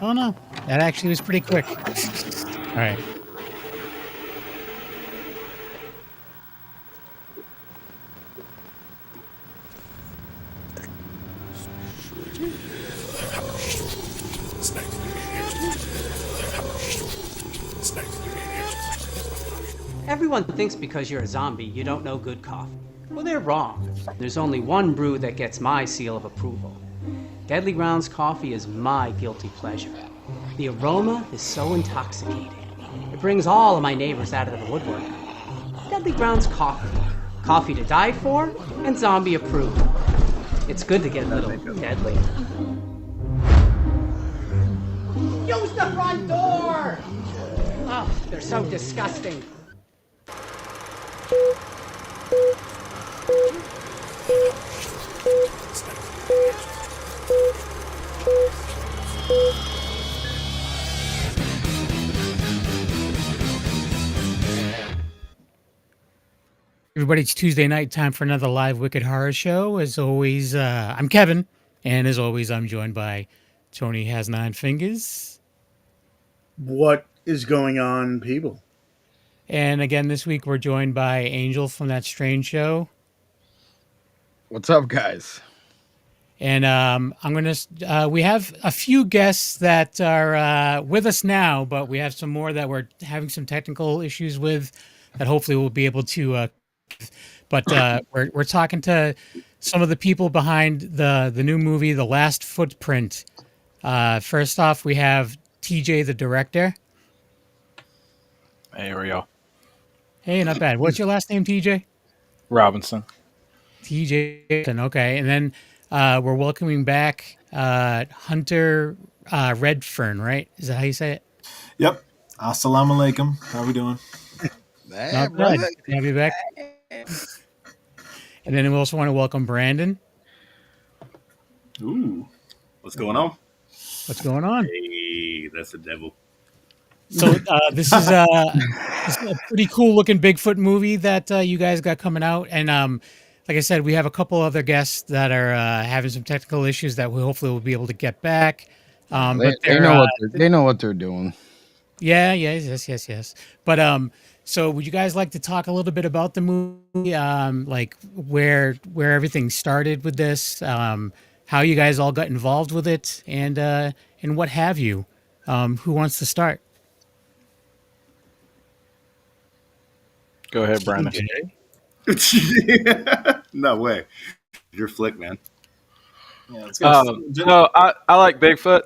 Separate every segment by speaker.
Speaker 1: Oh, no. That actually was pretty quick. All right.
Speaker 2: Everyone thinks because you're a zombie, you don't know good coffee. Well, they're wrong. There's only one brew that gets my seal of approval. Deadly Grounds coffee is my guilty pleasure. The aroma is so intoxicating. It brings all of my neighbors out of the woodwork. Deadly Grounds coffee. Coffee to die for and zombie approved. It's good to get a little deadly. Use the front door! Oh, they're so disgusting.
Speaker 1: Everybody, it's Tuesday night, time for another live Wicked Horror Show. As always, I'm Kevin, and as always, I'm joined by Tony Has Nine Fingers.
Speaker 3: What is going on, people?
Speaker 1: And again, this week, we're joined by Angel from That Strange Show.
Speaker 4: What's up, guys?
Speaker 1: And we have a few guests that are with us now, but we have some more that we're having some technical issues with that hopefully we'll be able to but we're talking to some of the people behind the new movie, The Last Footprint. First off, we have TJ, the director.
Speaker 5: Hey, here we go.
Speaker 1: Hey, not bad. What's your last name, TJ?
Speaker 5: Robinson.
Speaker 1: TJ. Okay. And then we're welcoming back Hunter Redfern, right? Is that how you say it?
Speaker 6: Yep. Assalamu alaikum. How we doing?
Speaker 1: Not bad. Good to have you back. And then we also want to welcome Brandon.
Speaker 7: Ooh, what's going on?
Speaker 1: What's going on?
Speaker 7: Hey, that's the devil.
Speaker 1: So this is a pretty cool looking Bigfoot movie that you guys got coming out. And like I said, we have a couple other guests that are having some technical issues that we hopefully will be able to get back.
Speaker 4: They know what they're doing.
Speaker 1: Yeah, yes. But so would you guys like to talk a little bit about the movie, like where everything started with this, how you guys all got involved with it, and what have you? Who wants to start?
Speaker 5: Go ahead, Brandon.
Speaker 7: No way. You're flick, man.
Speaker 6: Yeah, let's
Speaker 5: No, I like Bigfoot.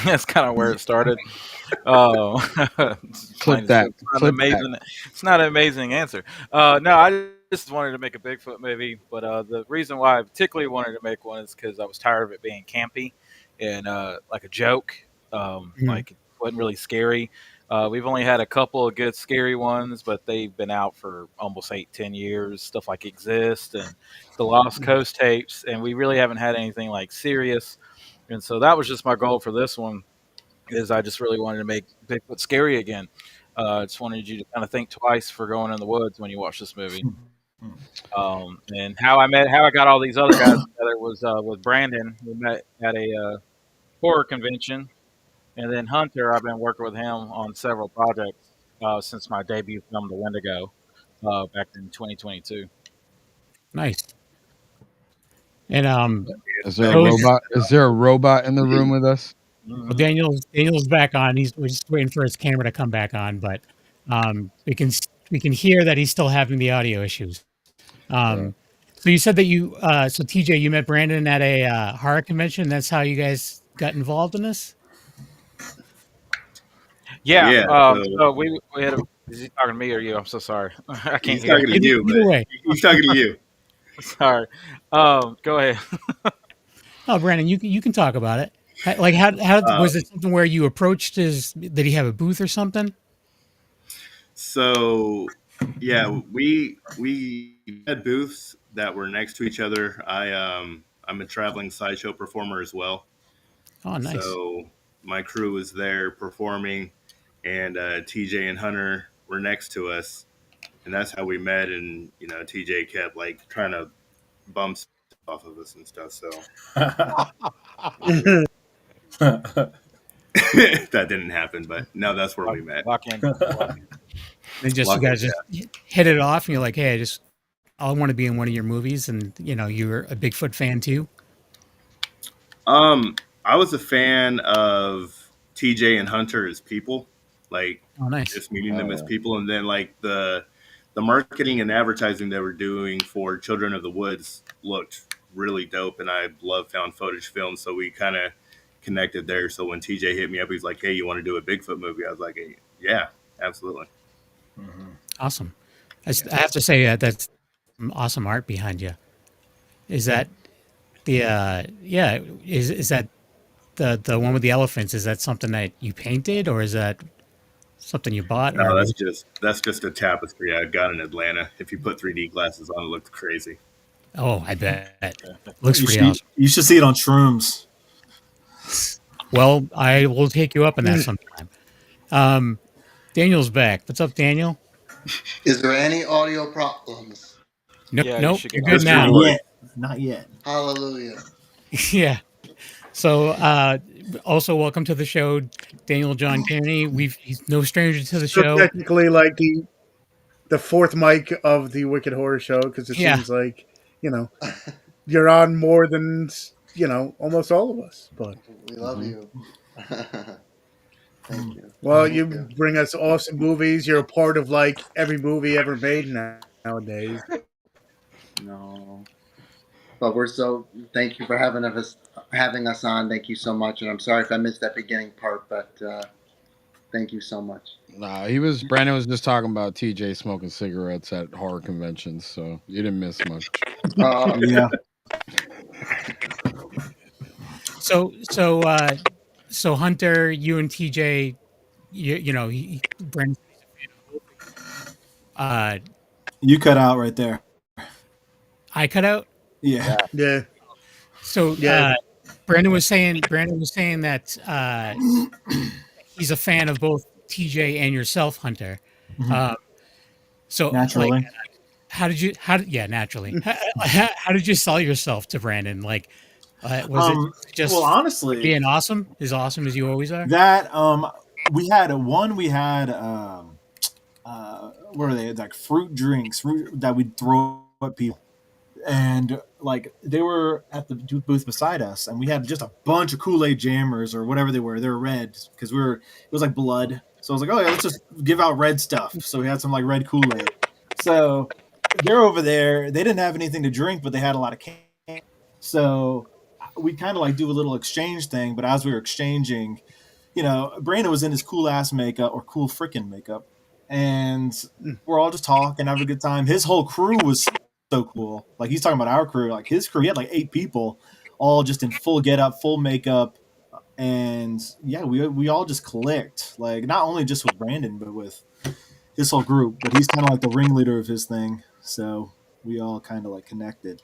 Speaker 5: That's kind of where it started.
Speaker 4: Clip that.
Speaker 5: It's not an amazing answer. No, I just wanted to make a Bigfoot movie, but the reason why I particularly wanted to make one is because I was tired of it being campy and like a joke. Like it wasn't really scary. We've only had a couple of good scary ones, but they've been out for almost 8-10 years. Stuff like Exist and the Lost Coast tapes, and we really haven't had anything like serious. And so that was just my goal for this one. Is I just really wanted to make Bigfoot scary again. I just wanted you to kind of think twice for going in the woods when you watch this movie. And how I got all these other guys together was with Brandon. We met at a horror convention, and then Hunter. I've been working with him on several projects since my debut film, The Wendigo, back in 2022.
Speaker 1: Nice. And
Speaker 4: Is there a robot? Is there a robot in the room with us?
Speaker 1: well, Daniel's back on. We're just waiting for his camera to come back on, but we can hear that he's still having the audio issues. So you said that so TJ, you met Brandon at a horror convention. That's how you guys got involved in this?
Speaker 5: Yeah. So we had is he talking to me or you? I'm so sorry. I can't
Speaker 7: He's
Speaker 5: hear
Speaker 7: talking to you.
Speaker 1: Either way.
Speaker 7: He's talking to you.
Speaker 5: Sorry. Go ahead.
Speaker 1: Oh, Brandon, you can talk about it. Like how was it something where you approached did he have a booth or something?
Speaker 7: So yeah, we had booths that were next to each other. I'm a traveling sideshow performer as well.
Speaker 1: Oh, nice.
Speaker 7: So my crew was there performing, and TJ and Hunter were next to us, and that's how we met. And TJ kept like trying to bump stuff off of us and stuff. So that didn't happen, but no, that's where we met.
Speaker 5: Lock in. Lock in.
Speaker 1: And just you guys just hit it off, and you're like, hey, I want to be in one of your movies, and you're a Bigfoot fan too.
Speaker 7: I was a fan of TJ and Hunter as people, like
Speaker 1: Oh, nice.
Speaker 7: just meeting them as people, and then like the marketing and advertising they were doing for Children of the Woods looked really dope, and I love found footage films, so we kind of connected there. So when TJ hit me up, he's like, "Hey, you want to do a Bigfoot movie?" I was like, hey, "Yeah, absolutely."
Speaker 1: Awesome. I have to say that's some awesome art behind you. Is that the is that the one with the elephants? Is that something that you painted, or is that something you bought?
Speaker 7: No,
Speaker 1: or
Speaker 7: that's just a tapestry I got in Atlanta. If you put 3D glasses on, it looks crazy.
Speaker 1: Oh, I bet. Looks
Speaker 6: You
Speaker 1: pretty
Speaker 6: should,
Speaker 1: awesome.
Speaker 6: you should see it on shrooms.
Speaker 1: Well, I will take you up on that sometime. Daniel's back. What's up, Daniel?
Speaker 8: Is there any audio problems?
Speaker 1: Nope,
Speaker 5: Yeah, you
Speaker 1: nope.
Speaker 5: should
Speaker 1: You're
Speaker 5: get
Speaker 1: good
Speaker 7: Mr.
Speaker 1: now.
Speaker 7: Wood.
Speaker 6: Not yet.
Speaker 8: Hallelujah.
Speaker 1: Yeah. So, also welcome to the show, Daniel John Kearney. He's no stranger to the
Speaker 3: So
Speaker 1: show.
Speaker 3: technically, like the fourth mic of the Wicked Horror Show, because it
Speaker 1: Yeah.
Speaker 3: seems like you're on more than almost all of us. But
Speaker 8: We love you. Thank you.
Speaker 3: well,
Speaker 8: Thank
Speaker 3: you bring us awesome movies. You're a part of like every movie ever made nowadays.
Speaker 8: No. But thank you for having us on. Thank you so much. And I'm sorry if I missed that beginning part, but thank you so much.
Speaker 4: Nah, Brandon was just talking about TJ smoking cigarettes at horror conventions, so you didn't miss much.
Speaker 6: Yeah.
Speaker 1: So Hunter, you and TJ, Brandon.
Speaker 6: You cut out right there.
Speaker 1: I cut out.
Speaker 6: Yeah.
Speaker 3: Yeah.
Speaker 1: So
Speaker 3: Yeah.
Speaker 1: Brandon was saying that he's a fan of both TJ and yourself, Hunter. So
Speaker 6: Naturally.
Speaker 1: like, naturally. How did you sell yourself to Brandon? Like, was it just
Speaker 6: well, honestly,
Speaker 1: being awesome? As awesome as you always are?
Speaker 6: that we had what are they, like fruit drinks that we'd throw at people, and like they were at the booth beside us, and we had just a bunch of Kool-Aid jammers or whatever they were red, because it was like blood, so I was like, oh yeah, let's just give out red stuff. So we had some like red Kool-Aid. So they're over there, they didn't have anything to drink, but they had a lot of candy. So we kind of like do a little exchange thing, but as we were exchanging, Brandon was in his cool ass makeup, or cool freaking makeup, and we're all just talking, having a good time. His whole crew was so cool. Like, he's talking about our crew, like his crew, he had like 8 people, all just in full get up, full makeup, and yeah, we all just clicked. Like, not only just with Brandon, but with his whole group. But he's kind of like the ringleader of his thing, so we all kind of like connected.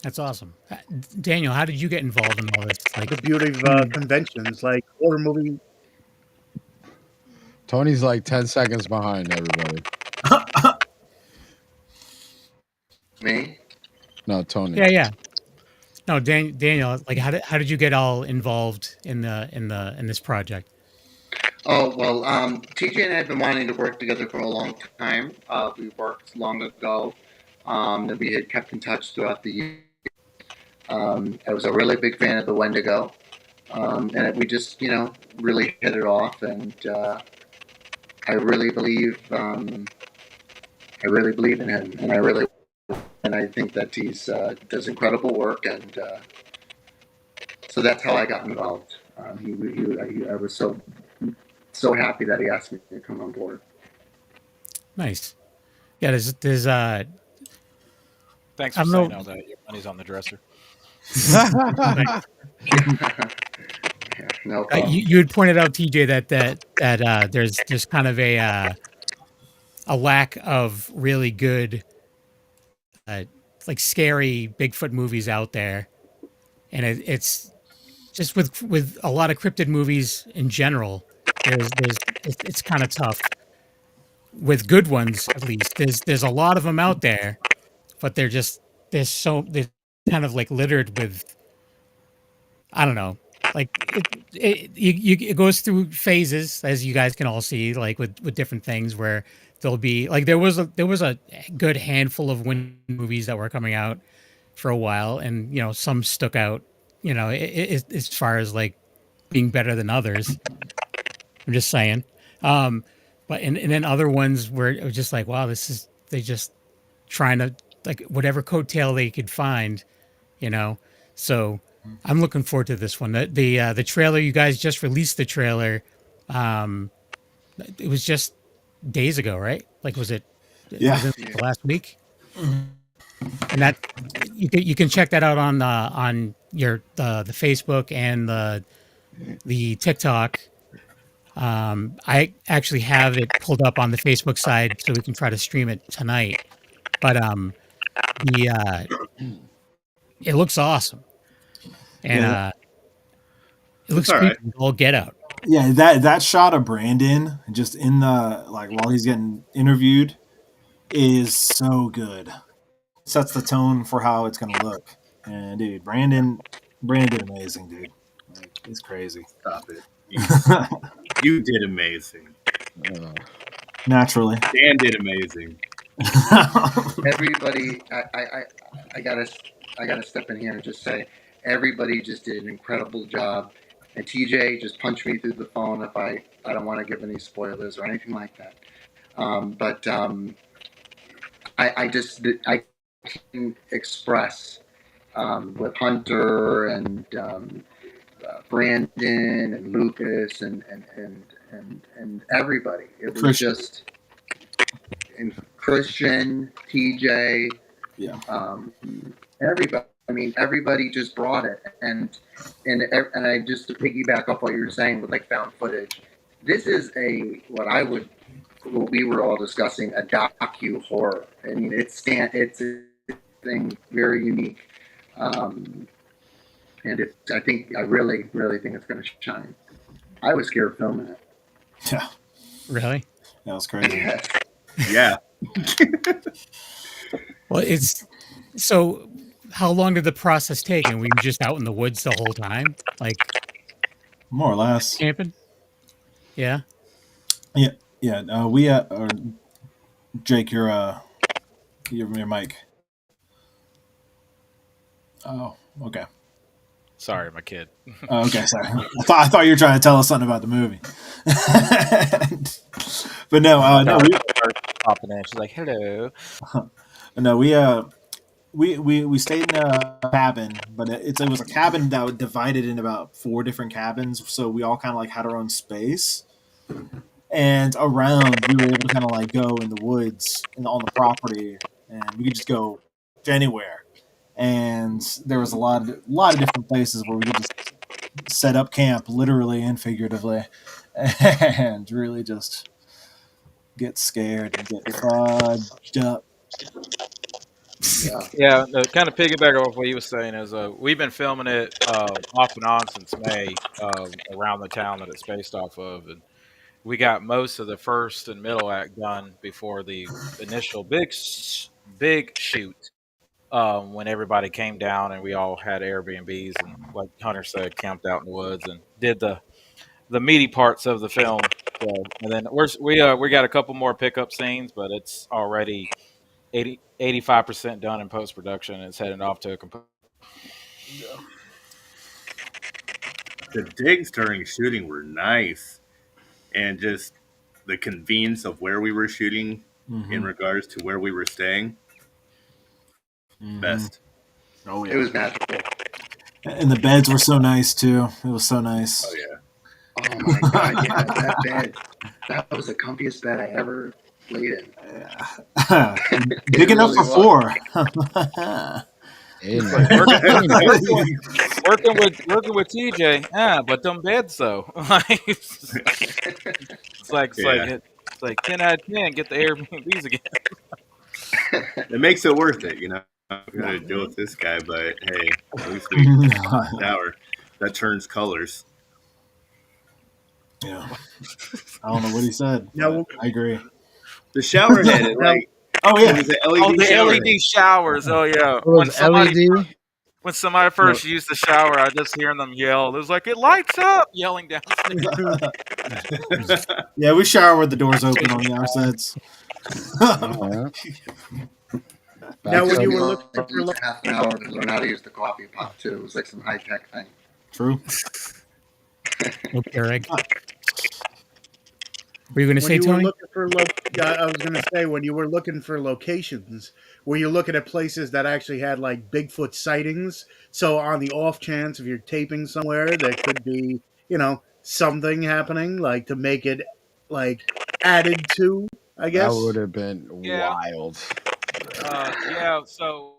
Speaker 1: That's awesome. Daniel, how did you get involved in all this? Like,
Speaker 3: The beauty of conventions, like horror movie.
Speaker 4: Tony's like 10 seconds behind everybody.
Speaker 8: Me?
Speaker 4: No, Tony.
Speaker 1: yeah. No, Daniel. Like, how did you get all involved in this project?
Speaker 8: Oh, well, TJ and I have been wanting to work together for a long time. We worked long ago. That we had kept in touch throughout the year. I was a really big fan of the Wendigo. And we just, really hit it off. And I really believe in him. And I think that he's does incredible work. And so that's how I got involved. I was so happy that he asked me to come on board.
Speaker 1: Nice. Yeah, there's
Speaker 5: Thanks
Speaker 1: I
Speaker 5: for
Speaker 1: don't
Speaker 5: saying all that. Your money's on the dresser.
Speaker 8: Yeah, no problem.
Speaker 1: you had pointed out, TJ, that there's kind of a lack of really good like scary Bigfoot movies out there, and it's just with a lot of cryptid movies in general. It's kind of tough with good ones, at least. There's a lot of them out there, but they're kind of like littered with, I don't know, like it goes through phases, as you guys can all see, like with different things where there'll be like there was a good handful of winter movies that were coming out for a while, and some stuck out, as far as like being better than others. I'm just saying. But and then other ones where it was just like, wow, they just trying to like whatever coattail they could find, So I'm looking forward to this one. The trailer, you guys just released the trailer. It was just days ago, right? Like, was it?
Speaker 6: Yeah.
Speaker 1: Was it the last week? And that you can check that out on your the Facebook and the TikTok. I actually have it pulled up on the Facebook side so we can try to stream it tonight. But the it looks awesome, and it looks
Speaker 7: all
Speaker 1: creepy.
Speaker 7: right.
Speaker 1: All get out.
Speaker 6: Yeah, that shot of Brandon just in the like while he's getting interviewed is so good. Sets the tone for how it's gonna look. And dude, Brandon did amazing, dude. Like, it's crazy.
Speaker 7: Stop it. You did amazing.
Speaker 6: Naturally.
Speaker 7: Dan did amazing.
Speaker 8: Everybody, I gotta step in here and just say, everybody just did an incredible job. And TJ, just punch me through the phone if I don't want to give any spoilers or anything like that. I can express with Hunter and Brandon and Lucas and everybody. It was
Speaker 6: Christian.
Speaker 8: just and Christian, TJ,
Speaker 6: Yeah.
Speaker 8: Everybody. I mean, everybody just brought it, and I just to piggyback off what you were saying with like found footage. This is what we were all discussing, a docu horror. I mean, it's a thing very unique, and I really think it's going to shine. I was scared filming it.
Speaker 6: Yeah.
Speaker 1: Really?
Speaker 6: That was crazy.
Speaker 8: Yes.
Speaker 7: Yeah.
Speaker 1: Well, it's so. How long did the process take? And we were just out in the woods the whole time, like
Speaker 6: More or less.
Speaker 1: camping. Yeah.
Speaker 6: Yeah. We or Jake, your mic. Oh, okay.
Speaker 5: Sorry, my kid.
Speaker 6: Oh, okay, sorry. I thought you were trying to tell us something about the movie. But no,
Speaker 5: Popping in. She's like, "Hello."
Speaker 6: no, we stayed in a cabin, but it was a cabin that was divided in about 4 different cabins, so we all kind of like had our own space. And around, we were able to kind of like go in the woods and on the property, and we could just go anywhere. And there was a lot of different places where we could just set up camp, literally and figuratively, and really just get scared and get fudged up.
Speaker 5: Yeah, kind of piggyback off what you were saying is we've been filming it off and on since May around the town that it's based off of, and we got most of the first and middle act done before the initial big shoot when everybody came down and we all had Airbnbs and, like Hunter said, camped out in the woods and did the meaty parts of the film. So, and then we got a couple more pickup scenes, but it's already 85% done in post-production. It's heading off to a
Speaker 7: The digs during shooting were nice, and just the convenience of where we were shooting in regards to where we were staying. Best.
Speaker 6: Oh yeah,
Speaker 8: It was magical.
Speaker 6: and the beds were so nice too. It was so nice.
Speaker 7: Oh yeah.
Speaker 8: Oh my god, yeah, that bed. That was the comfiest bed I ever laid in.
Speaker 6: Big enough
Speaker 8: really
Speaker 6: for 4.
Speaker 5: working with TJ. But them beds though. It's like 10 out of 10. Get the Airbnbs again.
Speaker 7: It makes it worth it, you know. I'm gonna deal with this guy, but hey, at least we shower that turns colors.
Speaker 6: Yeah, I don't know what he said.
Speaker 3: No.
Speaker 6: I agree.
Speaker 7: The shower head, like
Speaker 6: Oh yeah,
Speaker 7: it was an LED
Speaker 5: Oh, the
Speaker 7: shower
Speaker 5: LED showers. Oh yeah.
Speaker 4: It was LED.
Speaker 5: When somebody first used the shower, I just hearing them yell. It was like, it lights up, yelling downstairs.
Speaker 6: Yeah, we shower with the doors open on the outsides.
Speaker 3: Now, when you were
Speaker 8: Or
Speaker 3: looking
Speaker 8: at
Speaker 3: for
Speaker 8: least half an hour to learn how to use the coffee pot too. It was like some high tech thing.
Speaker 6: True.
Speaker 1: Okay, Rick. Were you going to say,
Speaker 3: when you were
Speaker 1: Tony?
Speaker 3: looking for I was going to say, when you were looking for locations, were you looking at places that actually had like Bigfoot sightings? So on the off chance if you're taping somewhere, there could be, something happening, like to make it like added to, I
Speaker 4: That
Speaker 3: guess.
Speaker 4: would have been wild.
Speaker 5: Yeah, so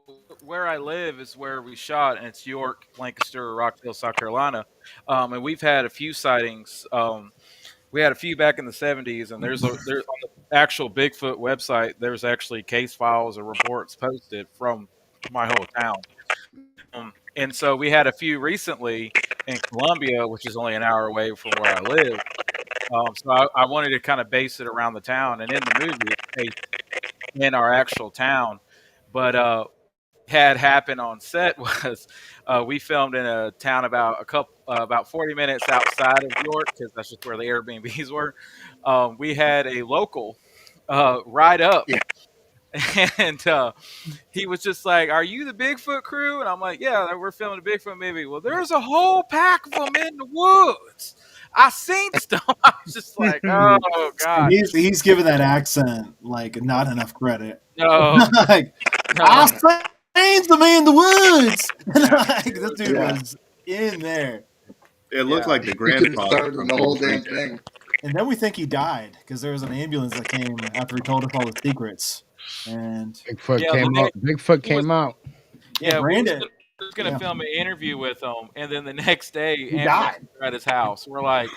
Speaker 5: where I live is where we shot, and it's York, Lancaster, Rockville, South Carolina. And we've had a few sightings. We had a few back in the 70s, and there's on the actual Bigfoot website, there's actually case files or reports posted from my whole town. And so we had a few recently in Columbia, which is only an hour away from where I live. So I wanted to kind of base it around the town, and in the movie, it's based in our actual town. But had happened on set was we filmed in a town about 40 minutes outside of York, because that's just where the Airbnbs were. We had a local ride up, and he was just like, "Are you the Bigfoot crew?" And I'm like, "Yeah, we're filming a Bigfoot movie." Well, there's a whole pack of them in the woods. I seen stuff. I was just like, "Oh God."
Speaker 6: He's giving that accent like not enough credit.
Speaker 5: No,
Speaker 6: Like, I seen them in the woods. Like, this dude was in there.
Speaker 7: It looked like the
Speaker 8: He couldn't
Speaker 7: grandfather.
Speaker 8: start on the whole damn thing.
Speaker 6: And then we think he died because there was an ambulance that came after he told us all the secrets. And
Speaker 4: Bigfoot
Speaker 5: Yeah,
Speaker 4: came
Speaker 5: the
Speaker 4: out. Bigfoot came out.
Speaker 5: yeah, we
Speaker 6: Brandon.
Speaker 5: was gonna film an interview with him, and then the next day,
Speaker 6: He
Speaker 5: ambulance
Speaker 6: died.
Speaker 5: were at his house. We're like,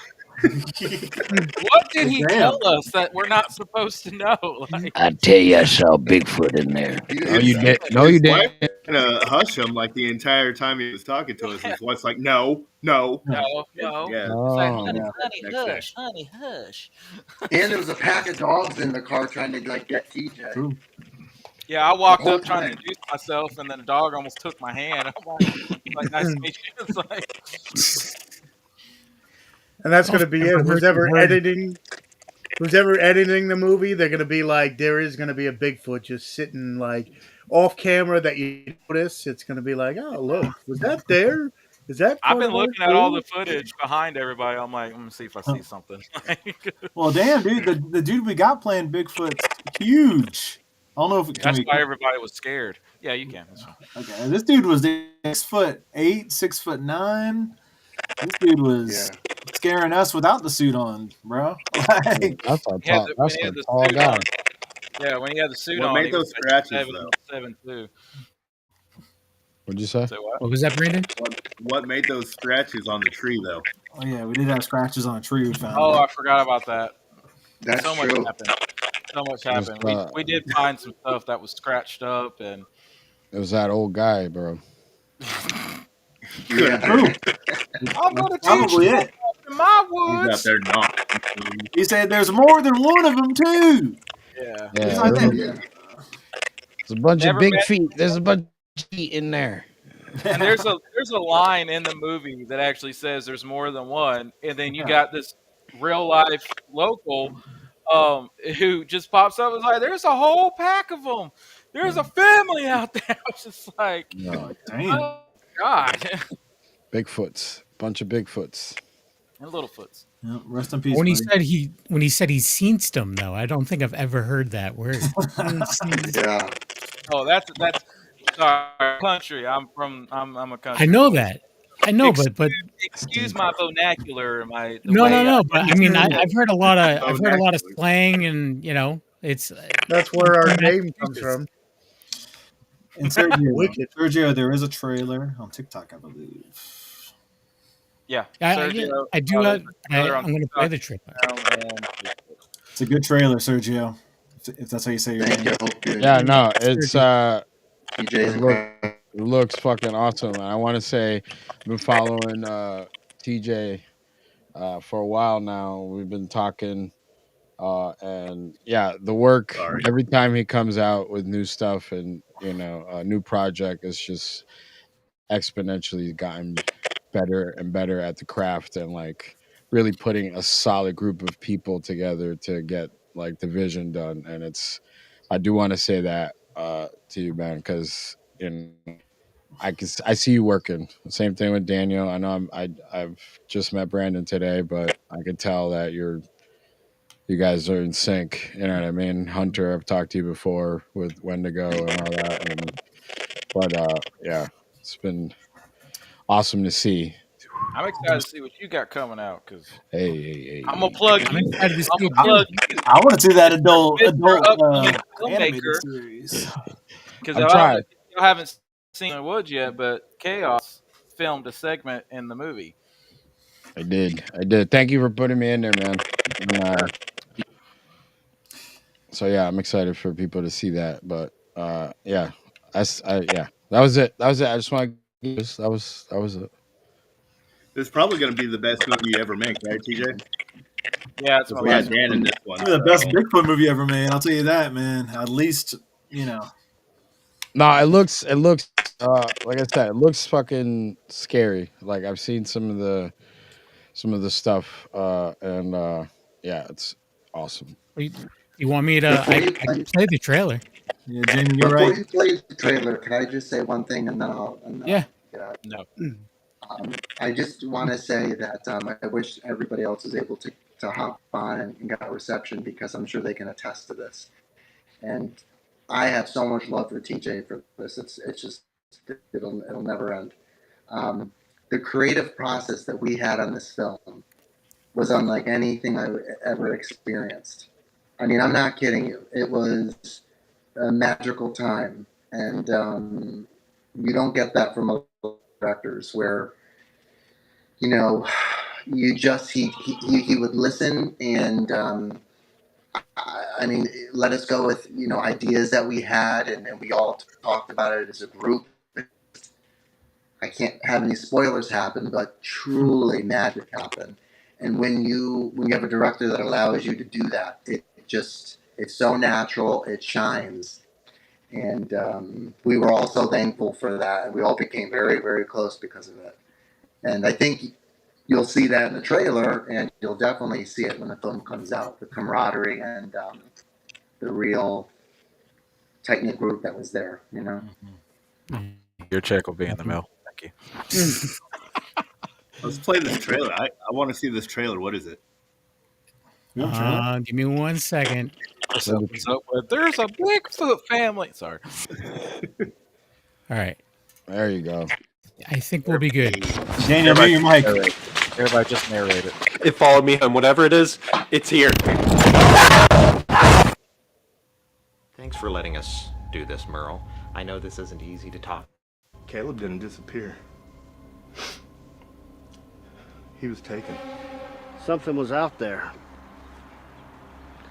Speaker 5: what did he
Speaker 6: Damn.
Speaker 5: tell us that we're not supposed to know? Like,
Speaker 9: I tell you, I saw Bigfoot in there.
Speaker 4: No, you did. No, you didn't.
Speaker 7: Gonna hush him like the entire time he was talking to us. His wife's like, no.
Speaker 5: no.
Speaker 7: Yeah.
Speaker 5: It's like,
Speaker 4: Oh,
Speaker 5: honey,
Speaker 7: Next day.
Speaker 5: hush, honey, hush.
Speaker 8: And there was a pack of dogs in the car trying to like get TJ.
Speaker 6: True.
Speaker 5: Yeah, I walked
Speaker 8: The whole
Speaker 5: up trying to
Speaker 8: time.
Speaker 5: introduce myself, and then the dog almost took my hand. I'm like, nice to meet you. It's like,
Speaker 3: And that's going to be it. Who's ever editing the movie, they're going to be like, there is going to be a Bigfoot just sitting like off camera that you notice. It's going to be like, oh look, was that there? Is that?
Speaker 5: I've been
Speaker 3: part of
Speaker 5: looking
Speaker 3: our
Speaker 5: at all the
Speaker 3: crew?
Speaker 5: footage behind everybody. I'm like, let me see if I see something.
Speaker 6: Well, damn, dude, the dude we got playing Bigfoot's huge. I don't know if
Speaker 5: That's why everybody was scared. Yeah, you can. That's fine.
Speaker 6: Okay, this dude was 6'8", 6'9". This dude was scaring us without the suit on, bro. Like,
Speaker 4: that's a
Speaker 5: He had
Speaker 4: tall,
Speaker 5: the- when
Speaker 4: that's
Speaker 5: he
Speaker 4: a
Speaker 5: had the
Speaker 4: tall
Speaker 5: suit
Speaker 4: guy.
Speaker 5: on. Yeah, when he had the suit
Speaker 7: What
Speaker 5: on,
Speaker 7: made
Speaker 5: he
Speaker 7: those
Speaker 5: was like
Speaker 7: scratches, though?
Speaker 5: 7'2".
Speaker 4: What'd you say?
Speaker 5: Say what?
Speaker 1: What was that, Brandon?
Speaker 7: What made those scratches on the tree though?
Speaker 6: oh yeah, we did have scratches on a tree we found.
Speaker 5: Oh, I forgot about that.
Speaker 8: That's
Speaker 5: So much
Speaker 8: true.
Speaker 5: happened. So much happened.
Speaker 4: uh,
Speaker 5: We did find some stuff that was scratched up, and
Speaker 4: It was that old guy, bro.
Speaker 8: Yeah.
Speaker 6: True.
Speaker 5: I'm gonna teach
Speaker 6: Probably
Speaker 5: you
Speaker 6: it.
Speaker 5: in my
Speaker 7: He's out
Speaker 5: woods.
Speaker 7: there knocking.
Speaker 6: He said there's more than one of them too.
Speaker 5: Yeah.
Speaker 4: Yeah,
Speaker 6: He's like
Speaker 4: there's,
Speaker 6: that.
Speaker 8: Yeah.
Speaker 4: a bunch
Speaker 5: Never
Speaker 4: of big
Speaker 5: met-
Speaker 4: feet. There's a bunch of feet in there.
Speaker 5: And there's a line in the movie that actually says there's more than one, and then you got this real life local who just pops up and is like, "There's a whole pack of them. There's a family out there." I was just like,
Speaker 4: No,
Speaker 6: Damn.
Speaker 5: "Oh God."
Speaker 4: Bigfoots. Bunch of Bigfoots.
Speaker 5: And Littlefoots.
Speaker 6: Yeah, rest in peace.
Speaker 1: When he
Speaker 6: buddy.
Speaker 1: said he's seen them, though, I don't think I've ever heard that word.
Speaker 8: Yeah.
Speaker 5: Oh, that's sorry, country. I'm a country.
Speaker 1: I know
Speaker 5: boy.
Speaker 1: that. I know, but
Speaker 5: Excuse my vernacular and my the
Speaker 1: no.
Speaker 5: way
Speaker 1: But I mean, I've heard a lot of
Speaker 7: naturally.
Speaker 1: slang, and it's
Speaker 3: That's where our name comes from.
Speaker 6: And Sergio,
Speaker 3: Wicked.
Speaker 6: Sergio, there is a trailer on TikTok, I believe.
Speaker 5: Yeah,
Speaker 1: I
Speaker 5: Sergio,
Speaker 1: do.
Speaker 5: there's a trailer
Speaker 1: I'm
Speaker 5: on
Speaker 1: going to play the
Speaker 5: TikTok
Speaker 1: trailer.
Speaker 5: now, and
Speaker 6: It's a good trailer, Sergio. If that's how you say your
Speaker 8: Thank
Speaker 6: name.
Speaker 8: you.
Speaker 4: Yeah, no, it's
Speaker 8: TJ is
Speaker 4: it looks fucking awesome. And I want to say I've been following TJ for a while now. We've been talking and yeah, the work every time he comes out with new stuff and a new project is just exponentially gotten better and better at the craft, and like really putting a solid group of people together to get like the vision done. And I do want to say that to you, man, because I see you working. Same thing with Daniel. I know I've just met Brandon today, but I can tell that you guys are in sync. You know what I mean? Hunter, I've talked to you before with Wendigo and all that. But yeah, it's been awesome to see.
Speaker 5: I'm excited to see what you got coming out because
Speaker 4: Hey.
Speaker 5: I'm gonna plug
Speaker 1: I'm
Speaker 5: you.
Speaker 1: excited to see
Speaker 5: I'm
Speaker 1: it
Speaker 5: gonna plug
Speaker 1: too.
Speaker 5: you,
Speaker 6: I want to see that adult
Speaker 5: Mr. Upcoming
Speaker 6: animated
Speaker 5: filmmaker.
Speaker 6: series.
Speaker 5: Because
Speaker 4: I'm
Speaker 5: I don't know
Speaker 4: trying.
Speaker 5: if y'all haven't seen the woods yet, but Chaos filmed a segment in the movie.
Speaker 4: I did. Thank you for putting me in there, man. And, so yeah, I'm excited for people to see that. But yeah, yeah, that was it. I just want to. That was it.
Speaker 7: This is probably going to be the best movie you ever make, right, TJ?
Speaker 5: Yeah, that's
Speaker 7: Because
Speaker 5: my
Speaker 7: we got
Speaker 5: last
Speaker 7: Dan in
Speaker 5: one.
Speaker 7: this one.
Speaker 6: It's the best
Speaker 7: So.
Speaker 6: Bigfoot movie ever made. I'll tell you that, man. At least
Speaker 4: No, it looks like I said, it looks fucking scary. Like I've seen some of the stuff and yeah, it's awesome.
Speaker 1: You want me to?
Speaker 8: Before
Speaker 1: I
Speaker 8: you
Speaker 1: can
Speaker 8: play,
Speaker 1: play the trailer.
Speaker 6: Yeah, Jamie, you're
Speaker 8: before
Speaker 6: right.
Speaker 8: you play the trailer, can I just say one thing and then
Speaker 1: Yeah.
Speaker 8: get out?
Speaker 5: No.
Speaker 8: I just want to say that I wish everybody else was able to hop on and get a reception because I'm sure they can attest to this. And I have so much love for TJ for this. It's just it'll never end. The creative process that we had on this film was unlike anything I ever experienced. I mean, I'm not kidding you. It was a magical time, and you don't get that from most directors where you just he would listen and I mean let us go with ideas that we had and we all talked about it as a group. I can't have any spoilers happen, but truly magic happened. And when you have a director that allows you to do that, it's so natural, it shines. And we were all so thankful for that, and we all became very, very close because of it. And I think you'll see that in the trailer, and you'll definitely see it when the film comes out. The camaraderie and the real tight knit group that was there.
Speaker 5: Your check will be in the mail. Thank you.
Speaker 7: Let's play this trailer. I want to see this trailer. What is it?
Speaker 1: Give me 1 second.
Speaker 5: So there's a Bigfoot family. Sorry.
Speaker 1: All right.
Speaker 4: There you go.
Speaker 1: I think we'll be good.
Speaker 6: Daniel, do your mic.
Speaker 5: Everybody just narrate it.
Speaker 10: It followed me on whatever it is. It's here. Thanks for letting us do this, Merle. I know this isn't easy to talk.
Speaker 7: Caleb didn't disappear. He was taken.
Speaker 11: Something was out there.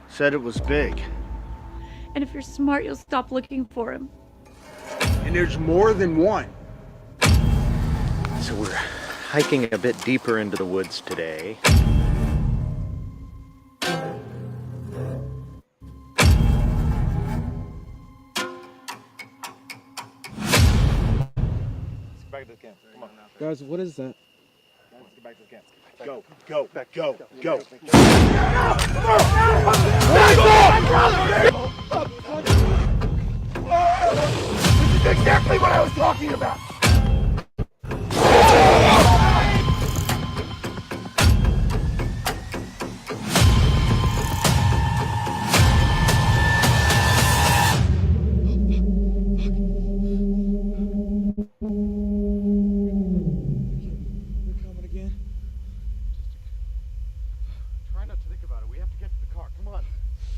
Speaker 11: Said it was big.
Speaker 12: And if you're smart, you'll stop looking for him.
Speaker 11: And there's more than one.
Speaker 10: So we're hiking a bit deeper into the woods today.
Speaker 13: Back to the camp. Come on. Guys, what is that? Let's get back to the camp.
Speaker 11: Go, go, go, go. This is exactly what I was talking about.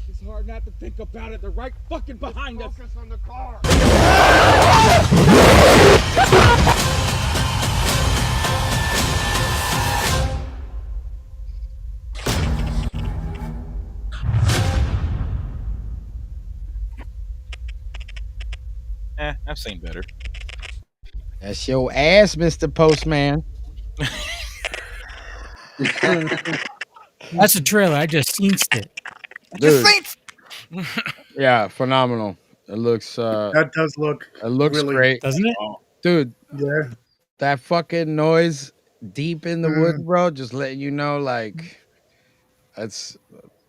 Speaker 13: It's hard not to think about it. They're right fucking behind us.
Speaker 11: Focus on the car.
Speaker 5: I've seen better.
Speaker 4: That's your ass, Mr. Postman.
Speaker 1: That's a trailer. I just seen it.
Speaker 4: Dude. Yeah, phenomenal. It looks
Speaker 3: That does look
Speaker 4: it looks
Speaker 3: really,
Speaker 4: great,
Speaker 1: Doesn't it?
Speaker 3: Oh,
Speaker 4: dude.
Speaker 3: yeah.
Speaker 4: that fucking noise deep in the woods,
Speaker 3: Mm.
Speaker 4: bro, just letting you know, like, that's,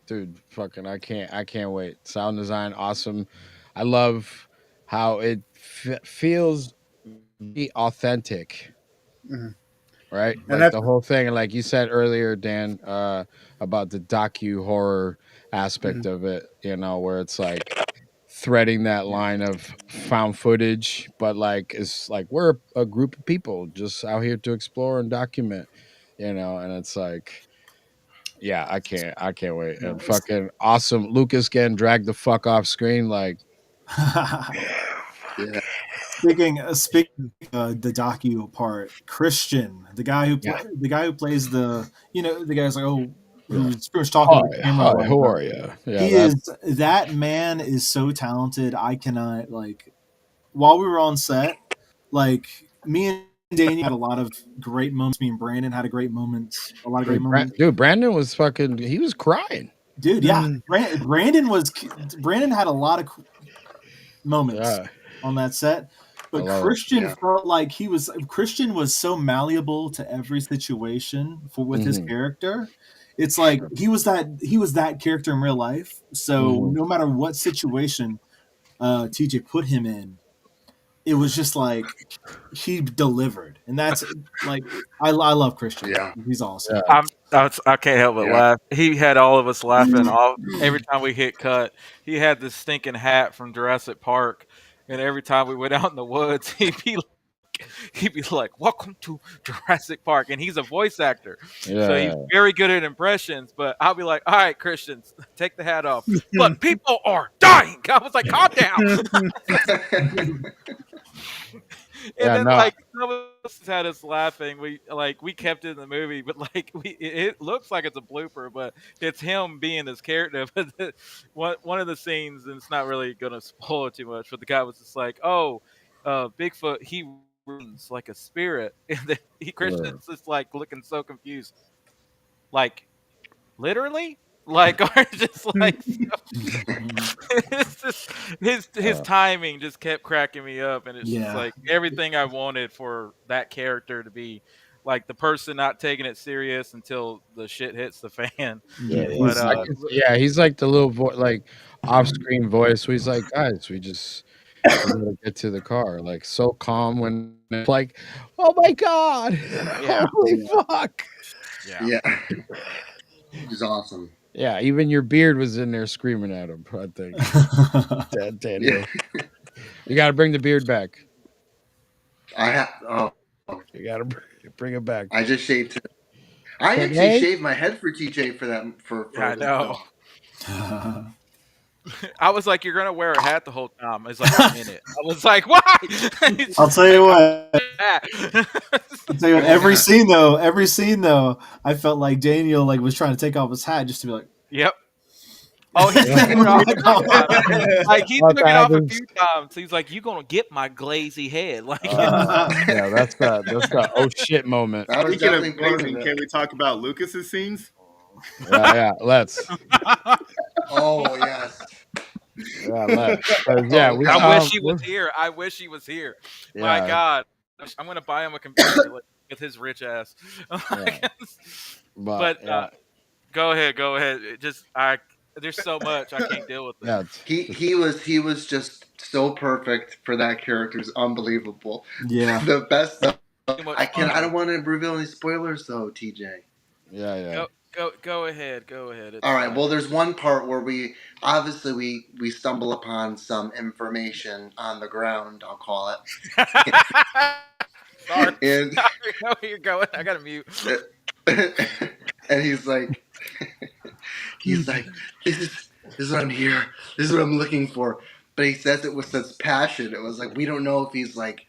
Speaker 4: dude, fucking, I can't wait. Sound design, awesome. I love how it feels very authentic,
Speaker 3: Mhm.
Speaker 4: right?
Speaker 3: And
Speaker 4: Like
Speaker 3: that's
Speaker 4: the whole thing, and like you said earlier, Dan, about the docu horror aspect
Speaker 3: mhm.
Speaker 4: of it, you know, where it's like threading that line of found footage, but like it's like we're a group of people just out here to explore and document, you know, and it's like, yeah, I can't wait.
Speaker 3: Yeah.
Speaker 4: And fucking awesome. Lucas getting dragged the fuck off screen, like,
Speaker 8: Yeah.
Speaker 6: Speaking the docu part, Christian, the guy who
Speaker 4: yeah,
Speaker 6: plays the guy's like, oh,
Speaker 4: yeah.
Speaker 6: who's pretty much talking to the camera or
Speaker 4: Hi, who
Speaker 6: whatever.
Speaker 4: are you? Yeah,
Speaker 6: He
Speaker 4: that's
Speaker 6: is that man is so talented. I cannot like while we were on set, like me and Daniel had a lot of great moments. Me and Brandon had a lot of great moments.
Speaker 4: dude. Brandon was fucking. He was crying.
Speaker 6: Dude, yeah,
Speaker 3: Mm.
Speaker 6: Brandon had a lot of moments
Speaker 4: Yeah,
Speaker 6: on that set,
Speaker 4: I
Speaker 6: but
Speaker 4: love it.
Speaker 6: Christian
Speaker 8: Yeah.
Speaker 6: felt like Christian was so malleable to every situation with his
Speaker 4: Mhm,
Speaker 6: character. It's like he was that character in real life. So
Speaker 4: mhm.
Speaker 6: no matter what situation TJ put him in, it was just like he delivered, and that's like I love Christian.
Speaker 8: Yeah.
Speaker 6: He's awesome.
Speaker 4: Yeah,
Speaker 5: I can't help but
Speaker 8: Yeah.
Speaker 5: laugh. He had all of us laughing all every time we hit cut. He had this stinking hat from Jurassic Park, and every time we went out in the woods, he'd be like, "Welcome to Jurassic Park," and he's a voice actor, so
Speaker 4: yeah.
Speaker 5: he's very good at impressions. But I'll be like, "All right, Christians, take the hat off." But people are dying. I was like, "Calm down." And
Speaker 4: Yeah,
Speaker 5: then
Speaker 4: no,
Speaker 5: like some of us had us laughing. We kept it in the movie, but like it looks like it's a blooper, but it's him being his character. But one of the scenes, and it's not really gonna spoil it too much, but the guy was just like, "Oh, Bigfoot, he runs like a spirit," and then
Speaker 4: yeah,
Speaker 5: Christian's just like looking so confused, like literally. Like, or just like it's just his
Speaker 4: uh,
Speaker 5: timing just kept cracking me up, and it's just
Speaker 6: Yeah.
Speaker 5: like everything I wanted for that character to be, like the person not taking it serious until the shit hits the fan.
Speaker 4: yeah,
Speaker 6: Yeah,
Speaker 4: yeah.
Speaker 5: But
Speaker 6: he's
Speaker 4: Yeah, he's like the little like off-screen voice. Where he's like, guys, we gotta get to the car. Like so calm when it's like, oh my god,
Speaker 5: yeah,
Speaker 4: holy fuck.
Speaker 5: yeah.
Speaker 8: Yeah. He's awesome.
Speaker 4: Yeah, even your beard was in there screaming at him. I think, Daniel,
Speaker 8: Yeah.
Speaker 4: you got to bring the beard back.
Speaker 8: Oh,
Speaker 4: You got to bring it back.
Speaker 8: I just shaved today. I actually
Speaker 4: Today?
Speaker 8: shaved my head for TJ for that for
Speaker 5: Yeah, I
Speaker 8: this
Speaker 5: know.
Speaker 8: film.
Speaker 5: I was like, "You're gonna wear a hat the whole time." He's like, "I'm in it." I was like, "Why?" He's
Speaker 6: I'll
Speaker 5: just
Speaker 6: tell you
Speaker 5: like,
Speaker 6: what. I'll tell you what.
Speaker 8: Yeah.
Speaker 6: Every scene though, I felt like Daniel like was trying to take off his hat just to be like,
Speaker 5: "Yep." Oh, he took it off a few times. Like he took it off a few times. He's like, "You gonna get my glazy head?" Like,
Speaker 4: Yeah, that's the oh shit moment.
Speaker 8: That was
Speaker 7: Speaking of
Speaker 8: definitely part of
Speaker 7: glazing,
Speaker 8: it.
Speaker 7: can we talk about Lucas's scenes?
Speaker 4: Yeah, let's.
Speaker 8: Oh yes.
Speaker 4: Yeah, let's. Yeah, we
Speaker 5: I
Speaker 4: saw
Speaker 5: wish he was here. I wish he was here. My
Speaker 4: Yeah,
Speaker 5: God, I'm gonna buy him a computer with his rich ass.
Speaker 4: yeah.
Speaker 5: But
Speaker 4: yeah,
Speaker 5: go ahead. It just there's so much I can't deal with it.
Speaker 4: yeah.
Speaker 8: He was just so perfect for that character. It was unbelievable.
Speaker 6: yeah.
Speaker 8: The best stuff.
Speaker 5: Too much
Speaker 8: I
Speaker 5: fun.
Speaker 8: don't want to reveal any spoilers though, TJ.
Speaker 4: Yeah.
Speaker 5: Go ahead. It's
Speaker 8: All right.
Speaker 5: fine.
Speaker 8: Well, there's one part where we stumble upon some information on the ground. I'll call it.
Speaker 5: Sorry.
Speaker 8: And
Speaker 5: I know where you're going. I gotta mute.
Speaker 8: and he's like, this is what I'm here. This is what I'm looking for. But he says it with such passion. It was like we don't know if he's like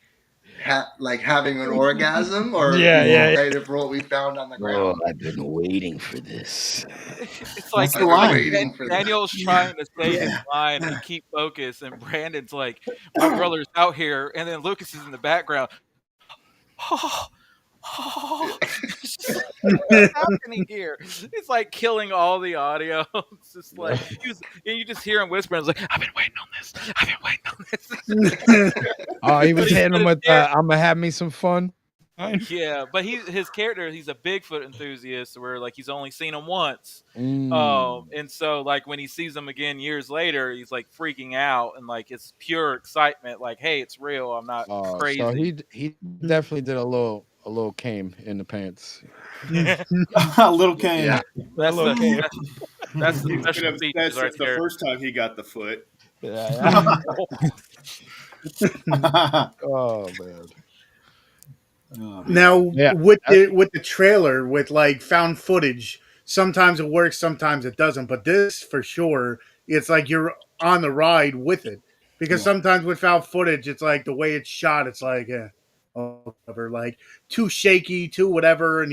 Speaker 8: having an orgasm or right for what we found on the
Speaker 9: Oh,
Speaker 8: ground.
Speaker 9: I've been waiting for this.
Speaker 5: It's like
Speaker 6: That's the line.
Speaker 8: Waiting for
Speaker 5: Daniel's trying to say his line and keep focus, and Brandon's like, "My brother's out here," and then Lucas is in the background. What's happening here? It's like killing all the audio. It's just like you just hear him whispering. It's like, "I've been waiting on this. I've been waiting on this."
Speaker 4: Oh, he was
Speaker 5: But he's
Speaker 4: hitting him
Speaker 5: just
Speaker 4: with
Speaker 5: there.
Speaker 4: I'm gonna have me some fun.
Speaker 5: Yeah, but his character, he's a Bigfoot enthusiast where like he's only seen him once.
Speaker 4: Mm.
Speaker 5: And so like when he sees him again years later, he's like freaking out and like it's pure excitement, like, hey, it's real. I'm not
Speaker 4: So
Speaker 5: crazy.
Speaker 4: he definitely did a little came in the pants.
Speaker 6: A little cane.
Speaker 7: Yeah.
Speaker 5: That's
Speaker 4: little came.
Speaker 5: that's the
Speaker 7: He's
Speaker 5: special
Speaker 7: been upset
Speaker 5: features right
Speaker 7: since the
Speaker 5: there.
Speaker 7: first time he got the foot.
Speaker 4: Yeah. Oh man.
Speaker 3: Now
Speaker 4: Yeah.
Speaker 3: with the trailer with like found footage, sometimes it works, sometimes it doesn't. But this for sure, it's like you're on the ride with it. Because
Speaker 6: Yeah.
Speaker 3: sometimes with found footage, it's like the way it's shot, it's like whatever, like too shaky, too whatever, and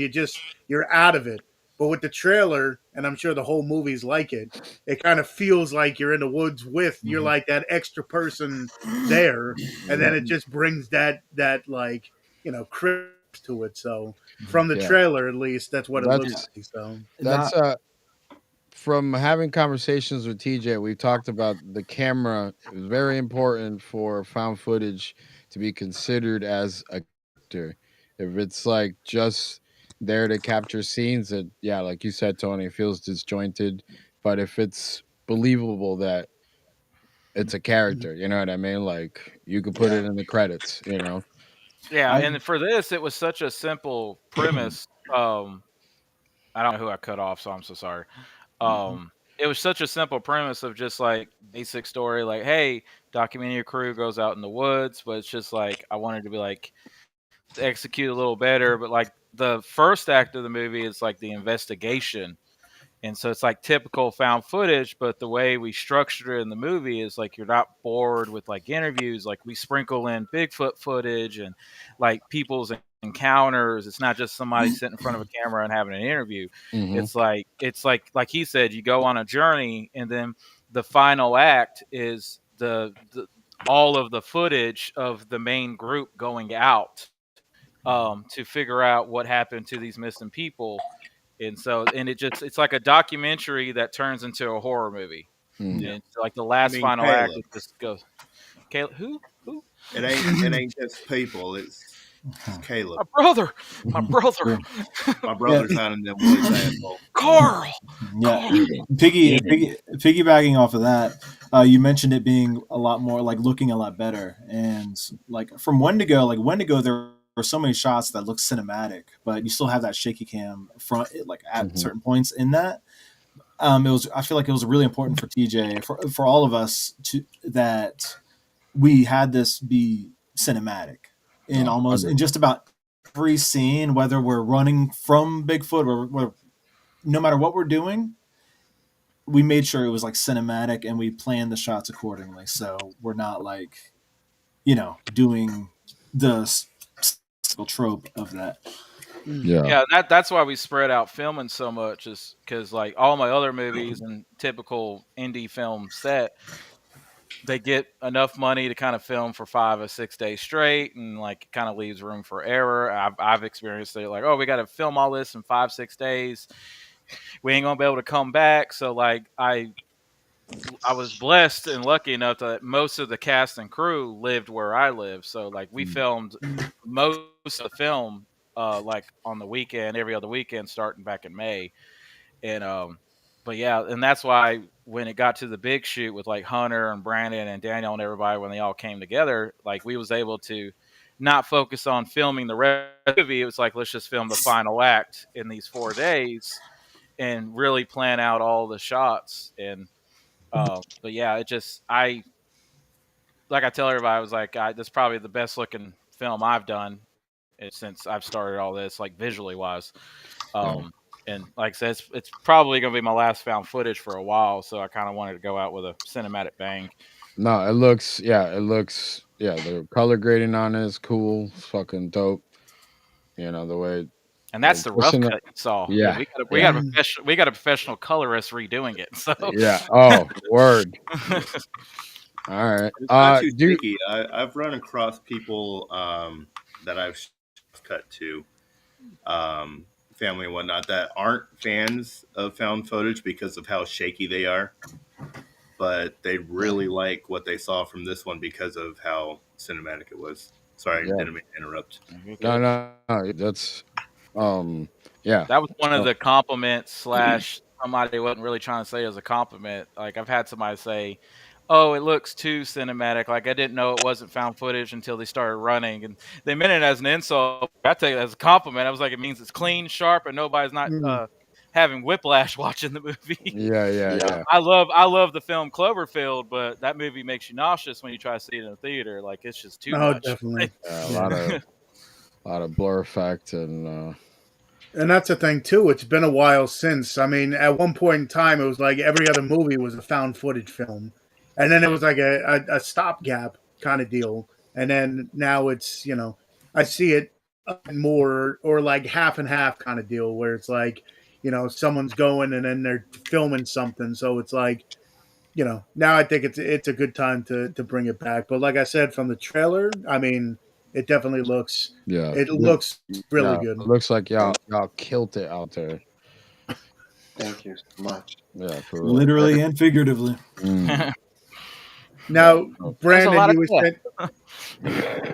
Speaker 3: you're out of it. But with the trailer, and I'm sure the whole movie's like it kind of feels like you're in the woods you're like that extra person there, and then it just brings that like crisp to it. So from the
Speaker 4: Yeah.
Speaker 3: trailer, at least, that's what it looks
Speaker 4: That's
Speaker 3: like. So
Speaker 4: that's from having conversations with TJ, we've talked about the camera. It was very important for found footage to be considered as a character. If it's like just there to capture scenes, that yeah, like you said, Tony, it feels disjointed. But if it's believable that it's a character, you know what I mean? Like you could put it in the credits, you know.
Speaker 5: Yeah, and for this, it was such a simple premise. I don't know who I cut off, so I'm so sorry. It was such a simple premise of just like basic story, like, hey, documentary crew goes out in the woods, but it's just like I wanted to be like to execute a little better. But like the first act of the movie is like the investigation. And so it's like typical found footage, but the way we structured it in the movie is like you're not bored with like interviews. Like we sprinkle in Bigfoot footage and like people's encounters. It's not just somebody sitting in front of a camera and having an interview.
Speaker 4: Mhm.
Speaker 5: It's like he said, you go on a journey, and then the final act is the all of the footage of the main group going out to figure out what happened to these missing people. And so, and it's like a documentary that turns into a horror movie.
Speaker 4: Mm.
Speaker 5: And so like the last final act, it just goes, Caleb, who?
Speaker 7: It ain't just people. It's Caleb.
Speaker 5: My brother. My brother.
Speaker 7: My brother's out in them woods, asshole.
Speaker 5: Carl.
Speaker 6: Yeah, piggybacking off of that, you mentioned it being a lot more like looking a lot better, and like from Wendigo, there were so many shots that look cinematic, but you still have that shaky cam front, like at certain points in that. I feel like it was really important for TJ, for all of us that we had this be cinematic in in just about every scene, whether we're running from Bigfoot or no matter what we're doing, we made sure it was like cinematic and we planned the shots accordingly. So we're not like, doing the trope of that.
Speaker 5: Yeah, that's why we spread out filming so much, is because like all my other movies and typical indie film set, they get enough money to kind of film for 5 or 6 days straight, and like it kind of leaves room for error. I've experienced it, like, oh, we got to film all this in 5-6 days. We ain't gonna be able to come back. So like I was blessed and lucky enough that most of the cast and crew lived where I live. So like we filmed most of the film like on the weekend, every other weekend, starting back in May. And but yeah, and that's why when it got to the big shoot with like Hunter and Brandon and Daniel and everybody, when they all came together, like we was able to not focus on filming the rest of the movie. It was like, let's just film the final act in these 4 days and really plan out all the shots. And but yeah, I tell everybody, I was like, that's probably the best looking film I've done since I've started all this, like visually wise. And like I said, it's probably going to be my last found footage for a while. So I kind of wanted to go out with a cinematic bang.
Speaker 4: No, it looks, the color grading on it is cool. It's fucking dope. The way.
Speaker 5: And that's the rough cut you saw.
Speaker 4: Yeah.
Speaker 5: We got a professional colorist redoing it. So
Speaker 4: yeah. Oh, word. All right.
Speaker 7: It's not too sticky. I've run across people that I've cut to, family and whatnot, that aren't fans of found footage because of how shaky they are, but they really like what they saw from this one because of how cinematic it was. Sorry,
Speaker 4: Yeah.
Speaker 7: didn't mean to interrupt.
Speaker 4: No. That's yeah.
Speaker 5: That was one of
Speaker 4: So-
Speaker 5: the compliments slash somebody wasn't really trying to say as a compliment. Like I've had somebody say, "Oh, it looks too cinematic." Like I didn't know it wasn't found footage until they started running, and they meant it as an insult. I take it as a compliment. I was like, it means it's clean, sharp, and nobody's not having whiplash watching the movie.
Speaker 4: Yeah.
Speaker 5: I love the film Cloverfield, but that movie makes you nauseous when you try to see it in a theater. Like it's just too much.
Speaker 3: Definitely.
Speaker 4: A lot of blur effect and
Speaker 3: that's the thing too. It's been a while since. I mean, at one point in time, it was like every other movie was a found footage film, and then it was like a stopgap kind of deal. And then now it's I see it more or like half and half kind of deal where it's like someone's going and then they're filming something. So it's like now I think it's a good time to bring it back. But like I said, from the trailer, I mean, it definitely looks looks really good.
Speaker 4: It looks like y'all killed it out there.
Speaker 8: Thank you so much.
Speaker 4: Yeah, for real.
Speaker 6: Literally and figuratively.
Speaker 3: Now,
Speaker 5: There's a
Speaker 3: Brandon,
Speaker 5: lot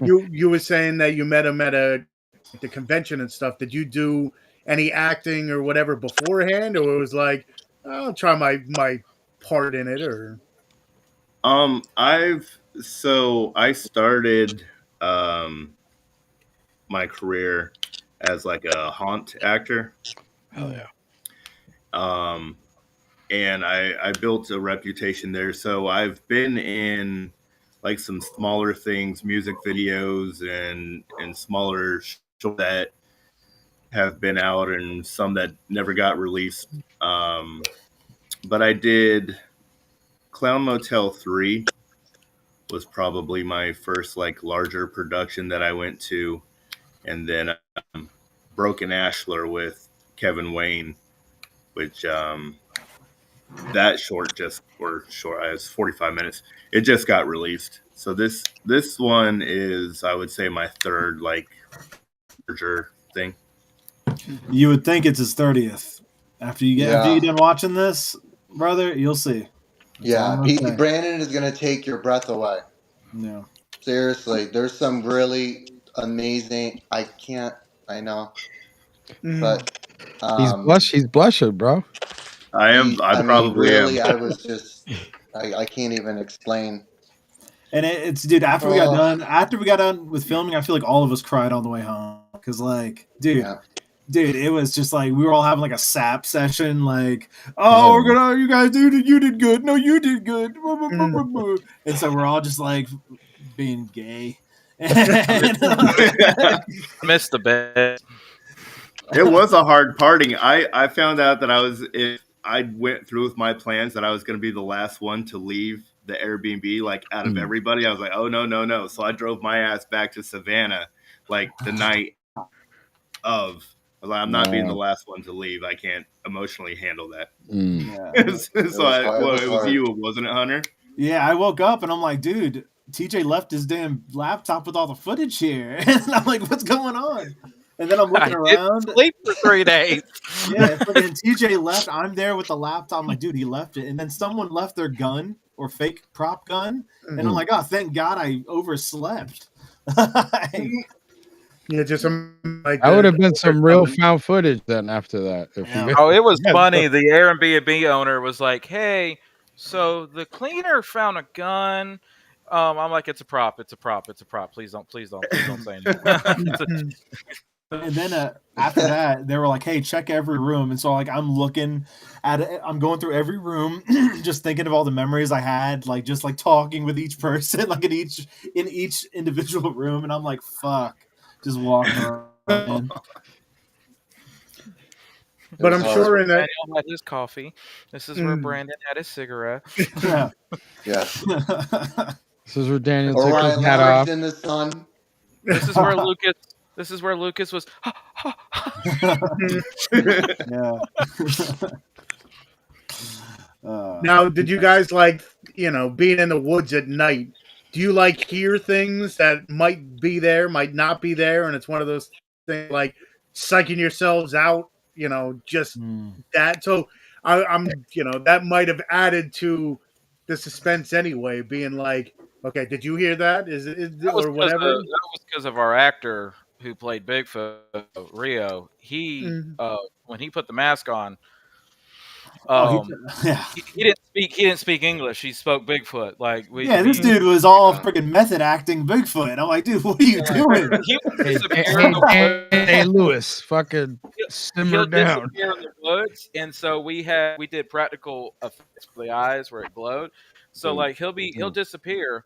Speaker 3: you were saying that you met him at the convention and stuff. Did you do any acting or whatever beforehand, or it was like I'll try my part in it? Or
Speaker 7: I started my career as like a haunt actor.
Speaker 4: Hell yeah.
Speaker 7: And I built a reputation there. So I've been in like some smaller things, music videos and smaller shows that have been out and some that never got released. But I did Clown Motel 3 was probably my first like larger production that I went to. And then Broken Ashler with Kevin Wayne, which that short I was 45 minutes. It just got released. So this one is, I would say, my third like larger thing.
Speaker 6: You would think it's his 30th. After you done watching this, brother, you'll see.
Speaker 8: Brandon is going to take your breath away.
Speaker 6: No.
Speaker 8: Seriously, there's some really amazing. I know. But
Speaker 4: he's blushing, bro.
Speaker 8: I was just I can't even explain.
Speaker 6: And it's dude, after we got done with filming, I feel like all of us cried on the way home. Cause like, dude, it was just like we were all having like a sap session, like, you guys you did good. No, you did good. And so we're all just like being gay.
Speaker 5: I missed the bed.
Speaker 7: It was a hard parting. I found out that I went through with my plans that I was going to be the last one to leave the Airbnb, like out of everybody. I was like, oh, no. So I drove my ass back to Savannah, like the night of. I was like, I'm not being the last one to leave. I can't emotionally handle that. It was you, wasn't it, Hunter?
Speaker 6: Yeah, I woke up and I'm like, dude, TJ left his damn laptop with all the footage here. And I'm like, what's going on? And then I'm looking around.
Speaker 5: Sleep for 3 days.
Speaker 6: Yeah, and TJ left. I'm there with the laptop. I'm like, dude, he left it. And then someone left their gun or fake prop gun. And I'm like, oh, thank God I overslept.
Speaker 3: Yeah, just like
Speaker 4: that would have been some real found footage then after that.
Speaker 5: It was funny. The Airbnb owner was like, hey, so the cleaner found a gun. I'm like, it's a prop. Please don't say anything.
Speaker 6: And then after that, they were like, hey, check every room. And so like I'm looking at it, I'm going through every room, just thinking of all the memories I had, like just like talking with each person, like in each individual room. And I'm like, fuck, just walking around.
Speaker 3: But I'm sure in that
Speaker 5: Daniel had his coffee. This is where Brandon had his cigarette.
Speaker 6: Yeah.
Speaker 8: Yes.
Speaker 4: This is where Daniel took his hat off.
Speaker 8: In the sun.
Speaker 5: This is where Lucas was.
Speaker 6: Yeah.
Speaker 3: Now, did you guys like, being in the woods at night? Do you like hear things that might be there, might not be there, and it's one of those things like psyching yourselves out, just that. So I'm, that might have added to the suspense anyway, being like, Okay, did you hear that? Is
Speaker 5: That was
Speaker 3: or whatever?
Speaker 5: because of our actor who played Bigfoot, Rio. He
Speaker 3: Mm.
Speaker 5: when he put the mask on,
Speaker 6: Oh, yeah.
Speaker 5: he didn't speak English. He spoke Bigfoot. Like
Speaker 6: Yeah, this dude was all freaking method acting Bigfoot. I'm like, dude, what are you doing?
Speaker 5: He would
Speaker 4: Hey,
Speaker 5: disappear in the woods.
Speaker 4: hey, Lewis, fucking simmer
Speaker 5: He'll
Speaker 4: down.
Speaker 5: disappear in the woods, and so we did practical effects for the eyes where it glowed. So like he'll disappear,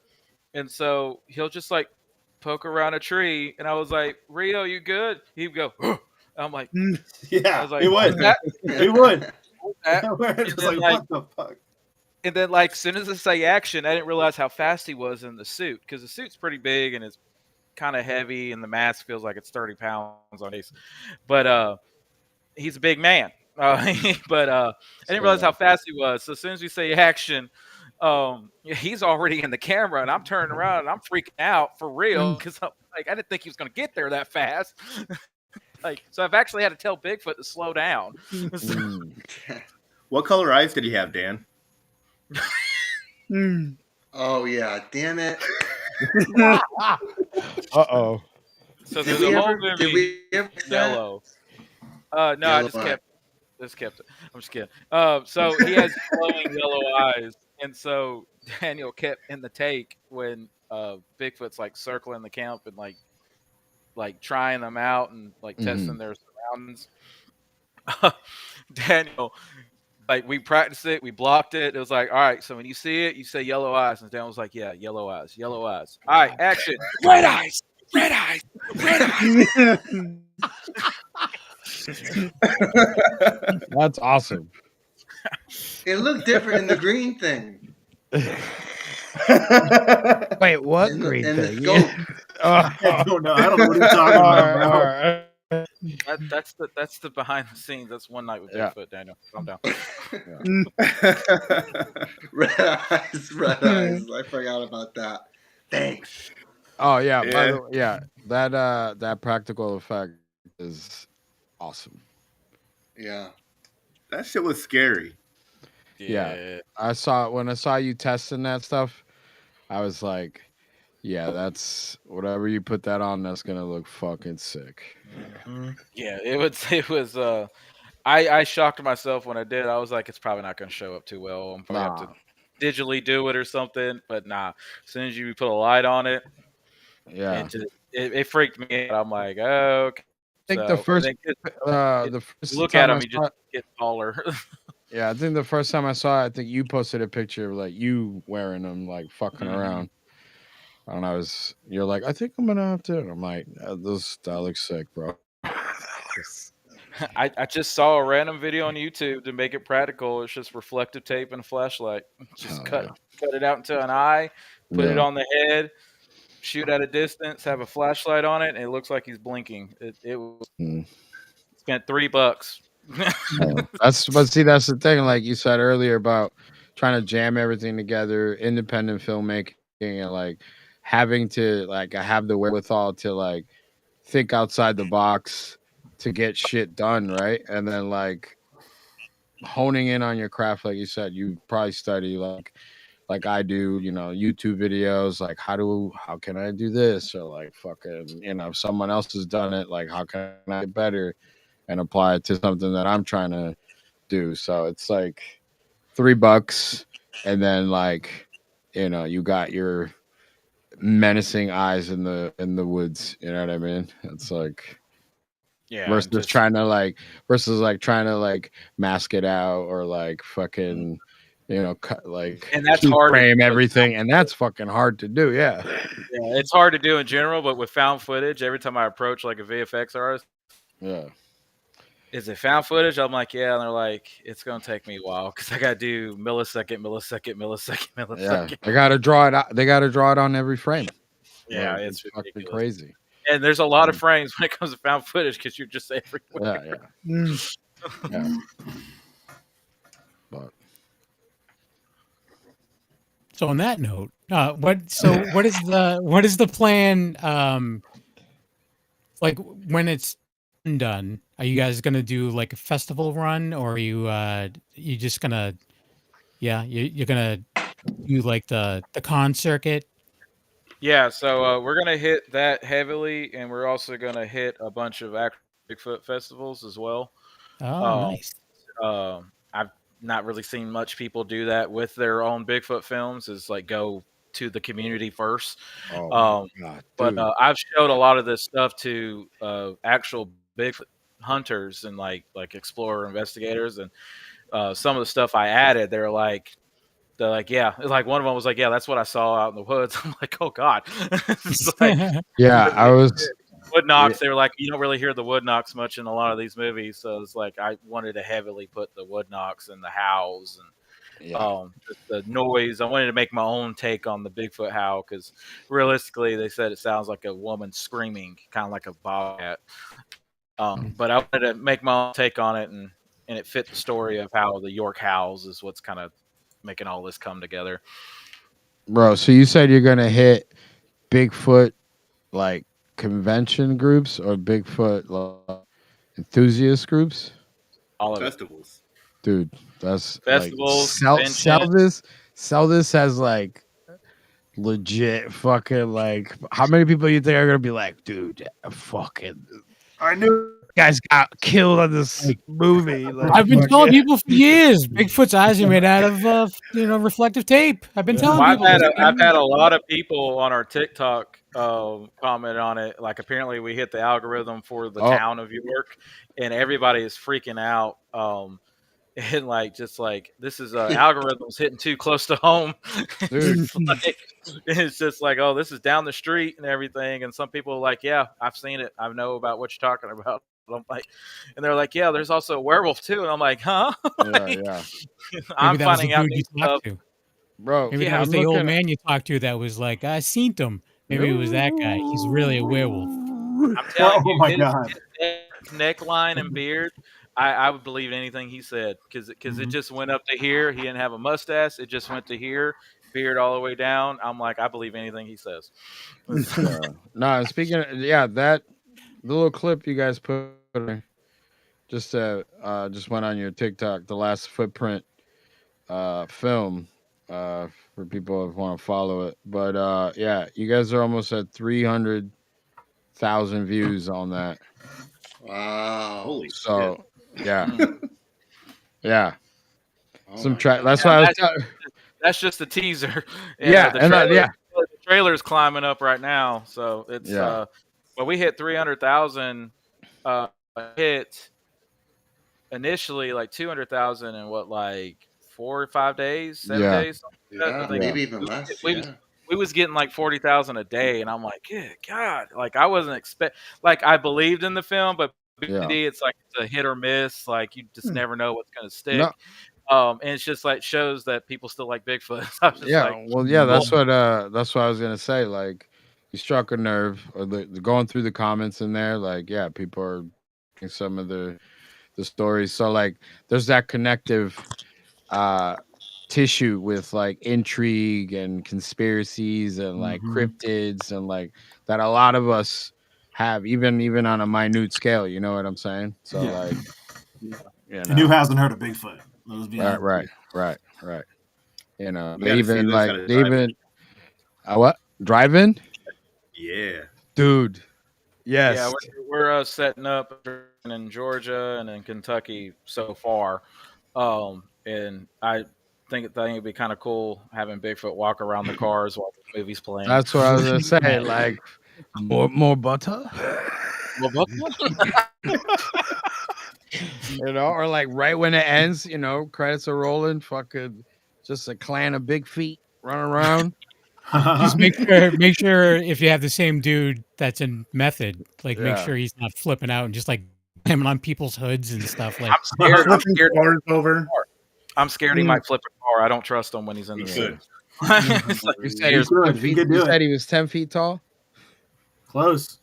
Speaker 5: and so he'll just like poke around a tree, and I was like, Rio, you good? He'd go. I'm like, I
Speaker 6: Yeah,
Speaker 5: was like,
Speaker 6: he
Speaker 5: what
Speaker 6: would.
Speaker 5: was that?
Speaker 6: He would.
Speaker 5: What was that?
Speaker 6: It's
Speaker 5: And then,
Speaker 6: like, what the fuck?
Speaker 5: And then, like, as soon as I say action, I didn't realize how fast he was in the suit because the suit's pretty big and it's kind of heavy, and the mask feels like it's 30 pounds on his. But he's a big man. I didn't realize how fast he was. So as soon as we say action, he's already in the camera, and I'm turning around and I'm freaking out for real because I'm like, I didn't think he was going to get there that fast. Like, so I've actually had to tell Bigfoot to slow down.
Speaker 7: What color eyes did he have, Dan?
Speaker 8: Oh yeah, damn it.
Speaker 4: Uh-oh.
Speaker 5: So
Speaker 8: Did
Speaker 5: there's
Speaker 8: we
Speaker 5: a whole
Speaker 8: ever-
Speaker 5: movie
Speaker 8: did we ever fix that?
Speaker 5: yellow. No, I
Speaker 8: Yellow
Speaker 5: just
Speaker 8: eye.
Speaker 5: kept it. I'm just kidding. So he has glowing yellow eyes, and so Daniel kept in the take when Bigfoot's like circling the camp and like trying them out and like testing their surroundings. Daniel, like we practiced it, we blocked it. It was like, all right, so when you see it, you say yellow eyes, and Daniel was like, yeah, yellow eyes, yellow eyes. All right, action, red eyes, red eyes, red eyes.
Speaker 4: That's awesome.
Speaker 8: It looked different in the green thing.
Speaker 4: Wait, what
Speaker 8: In
Speaker 4: green
Speaker 8: the
Speaker 4: thing?
Speaker 8: scope.
Speaker 6: I don't know. I don't know what you're talking about, bro.
Speaker 5: That's the behind the scenes. That's One Night with
Speaker 4: Yeah.
Speaker 5: Bigfoot. Daniel, calm down.
Speaker 8: Red eyes. I forgot about that. Thanks.
Speaker 4: Oh yeah, by the way, yeah. That practical effect is awesome.
Speaker 8: Yeah.
Speaker 7: That shit was scary.
Speaker 4: Yeah. When I saw you testing that stuff, I was like, yeah, that's whatever you put that on, that's gonna look fucking sick.
Speaker 5: Yeah, it was. I shocked myself when I did. I was like, it's probably not going to show up too well. I'm probably have to digitally do it or something. But nah, as soon as you put a light on it,
Speaker 4: Yeah.
Speaker 5: it freaked me out. I'm like, oh, okay.
Speaker 4: I think the first
Speaker 5: look
Speaker 4: time
Speaker 5: at him,
Speaker 4: I
Speaker 5: you
Speaker 4: saw
Speaker 5: just get taller.
Speaker 4: Yeah, I think the first time I saw it, I think you posted a picture of like you wearing them, like fucking around. And you're like, I think I'm gonna have to. And I'm like, that looks sick, bro.
Speaker 5: I just saw a random video on YouTube to make it practical. It's just reflective tape and a flashlight. Just cut it out into an eye, put it on the head, shoot at a distance, have a flashlight on it, and it looks like he's blinking. It was spent $3.
Speaker 4: That's the thing. Like you said earlier about trying to jam everything together, independent filmmaking, and like having to like have the wherewithal to like think outside the box to get shit done, right? And then like honing in on your craft, like you said, you probably study like I do, YouTube videos, like how can I do this? Or like fucking, if someone else has done it, like how can I get better and apply it to something that I'm trying to do? So it's like $3 and then like, you got your menacing eyes in the woods, you know what I mean? It's like versus trying to like mask it out or like fucking cut, like,
Speaker 5: and that's hard
Speaker 4: frame everything, and that's fucking hard to do. Yeah,
Speaker 5: it's hard to do in general, but with found footage, every time I approach like a VFX artist, is it found footage? I'm like, yeah, and they're like, it's gonna take me a while because I gotta do millisecond.
Speaker 4: Yeah, they gotta draw it out. They gotta draw it on every frame.
Speaker 5: Yeah,
Speaker 4: it's fucking crazy.
Speaker 5: And there's a lot of frames when it comes to found footage because you're just everywhere.
Speaker 4: Yeah. But
Speaker 1: so on that note, what is the plan? Like when it's done, are you guys gonna do like a festival run, or are you just gonna you're gonna do like the con circuit
Speaker 5: Yeah, so we're gonna hit that heavily, and we're also gonna hit a bunch of actual Bigfoot festivals as well.
Speaker 1: Oh,
Speaker 5: Um,
Speaker 1: nice.
Speaker 5: I've not really seen much people do that with their own Bigfoot films. Is like go to the community first.
Speaker 4: Oh my
Speaker 5: Um,
Speaker 4: god,
Speaker 5: but
Speaker 4: dude.
Speaker 5: I've showed a lot of this stuff to actual Bigfoot hunters and like explorer investigators, and some of the stuff I added, they're like, yeah, like one of them was like, yeah, that's what I saw out in the woods. I'm like, oh god, it's like
Speaker 4: Yeah, I was.
Speaker 5: wood
Speaker 4: Yeah,
Speaker 5: knocks. They were like, you don't really hear the wood knocks much in a lot of these movies, so it's like I wanted to heavily put the wood knocks and the howls and
Speaker 4: yeah.
Speaker 5: just the noise. I wanted to make my own take on the Bigfoot howl because realistically, they said it sounds like a woman screaming, kind of like a bobcat. But I wanted to make my own take on it, and it fit the story of how the York howls is what's kind of making all this come together.
Speaker 4: Bro, so you said you're gonna hit Bigfoot like convention groups or Bigfoot like, enthusiast groups?
Speaker 5: All of it.
Speaker 7: Festivals.
Speaker 4: Dude, that's like
Speaker 5: Festivals,
Speaker 4: sell
Speaker 5: convention.
Speaker 4: this as like legit fucking like how many people you think are gonna be like, dude, fucking
Speaker 6: I knew.
Speaker 4: guys got killed on this movie. Like,
Speaker 1: I've been telling
Speaker 4: fucking-
Speaker 1: people for years, Bigfoot's eyes are made out of reflective tape. I've been telling
Speaker 5: Well,
Speaker 1: people this.
Speaker 5: I've had a lot of people on our TikTok comment on it. Like, apparently, we hit the algorithm for the
Speaker 4: Oh.
Speaker 5: town of York, and everybody is freaking out. And like, just like this is algorithms hitting too close to home.
Speaker 4: Dude.
Speaker 5: It's just like, oh, this is down the street and everything. And some people are like, yeah, I've seen it. I know about what you're talking about. I'm like, and they're like, yeah, there's also a werewolf too. And I'm like, huh?
Speaker 4: Yeah, yeah.
Speaker 5: I'm
Speaker 1: Maybe that was the
Speaker 5: finding out
Speaker 1: dude you
Speaker 5: these
Speaker 1: talked
Speaker 5: stuff.
Speaker 1: to.
Speaker 4: Bro,
Speaker 1: Maybe
Speaker 5: Yeah,
Speaker 1: that was
Speaker 4: I'm
Speaker 1: the old
Speaker 4: looking-
Speaker 1: man you talked to that was like, I seen him. Maybe it was that guy. He's really a werewolf.
Speaker 5: I'm telling
Speaker 6: Oh
Speaker 5: you,
Speaker 6: my
Speaker 5: his
Speaker 6: god.
Speaker 5: neckline and beard, I would believe anything he said because it just went up to here. He didn't have a mustache. It just went to here, beard all the way down. I'm like, I believe anything he says.
Speaker 4: No, speaking of, yeah, that the little clip you guys put just went on your TikTok, the last footprint film for people who want to follow it. But yeah, you guys are almost at 300,000 views on that.
Speaker 8: Wow.
Speaker 7: Holy
Speaker 4: So yeah.
Speaker 5: Mm.
Speaker 4: Yeah.
Speaker 8: Oh
Speaker 4: Some
Speaker 8: my
Speaker 4: track.
Speaker 8: God.
Speaker 4: That's
Speaker 5: Yeah,
Speaker 4: why I was
Speaker 5: that's,
Speaker 4: telling.
Speaker 5: that's just the teaser. And,
Speaker 4: Yeah,
Speaker 5: the
Speaker 4: and
Speaker 5: trailer, the trailer's climbing up right now. So it's
Speaker 4: Yeah.
Speaker 5: but we hit 300,000 hit initially like 200,000 in what, like 4 or 5 days, 7
Speaker 4: Yeah.
Speaker 5: days, something like that.
Speaker 8: Yeah,
Speaker 5: I think
Speaker 8: maybe even less. Yeah.
Speaker 5: we was getting like 40,000 a day, and I'm like, good God, like I wasn't like I believed in the film, but
Speaker 4: Yeah.
Speaker 5: BD, it's like it's a hit or miss. Like you just never know what's gonna stick.
Speaker 4: No.
Speaker 5: And it's just like shows that people still like Bigfoot. So I was just
Speaker 4: Yeah.
Speaker 5: like,
Speaker 4: Well, yeah. That's what I was gonna say. Like, you struck a nerve. Or the going through the comments in there. Like, yeah, people are getting some of the stories. So like, there's that connective tissue with like intrigue and conspiracies and like cryptids and like that a lot of us have, even on a minute scale. You know what I'm saying? So
Speaker 6: Yeah.
Speaker 4: like,
Speaker 6: And who hasn't heard of Bigfoot? Let's be honest.
Speaker 4: right. You know,
Speaker 7: You
Speaker 4: they
Speaker 7: gotta see
Speaker 4: even
Speaker 7: this
Speaker 4: like
Speaker 7: at a
Speaker 4: they
Speaker 7: drive-in.
Speaker 4: even what drive-in,
Speaker 7: Yeah.
Speaker 4: dude. Yes.
Speaker 5: yeah, we're setting up in Georgia and in Kentucky so far, and I think it'd be kind of cool having Bigfoot walk around the cars while the movie's playing.
Speaker 4: That's what I was gonna say. Like more butter.
Speaker 5: Well, what?
Speaker 4: You know, or like right when it ends, you know, credits are rolling, fucking just a clan of big feet running around.
Speaker 1: Just make sure if you have the same dude that's in method, like make
Speaker 4: Yeah.
Speaker 1: sure he's not flipping out and just like slamming on people's hoods and stuff. Like
Speaker 5: I'm scared. I'm
Speaker 3: Flipping
Speaker 5: scared.
Speaker 3: cars over.
Speaker 5: I'm scared he might flip a car. I don't trust him when he's in the
Speaker 7: He
Speaker 5: scene.
Speaker 7: could.
Speaker 5: It's like,
Speaker 4: You said
Speaker 6: He
Speaker 4: he was
Speaker 6: could.
Speaker 4: 10
Speaker 6: He
Speaker 4: feet.
Speaker 6: could do
Speaker 4: You
Speaker 6: it.
Speaker 4: said he was 10 feet tall.
Speaker 6: Close.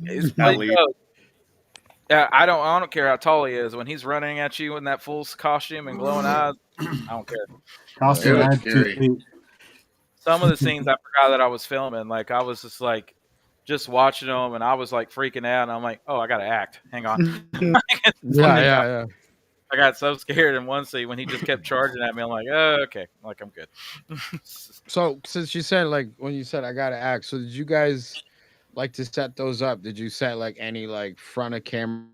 Speaker 5: it's
Speaker 7: At
Speaker 5: pretty
Speaker 7: least.
Speaker 5: dope. Yeah, I don't care how tall he is. When he's running at you in that full costume and glowing eyes, I don't care.
Speaker 6: Costume
Speaker 8: Yeah,
Speaker 6: and
Speaker 8: scary.
Speaker 6: 2 feet.
Speaker 5: Some of the scenes I forgot that I was filming. Like I was just like just watching them, and I was like freaking out. And I'm like, oh, I gotta act. Hang on.
Speaker 4: Yeah.
Speaker 5: I got so scared in one scene when he just kept charging at me. I'm like, oh, okay, like I'm good.
Speaker 4: So since you said like when you said I gotta ask, so did you guys like to set those up? Did you set like any like front of camera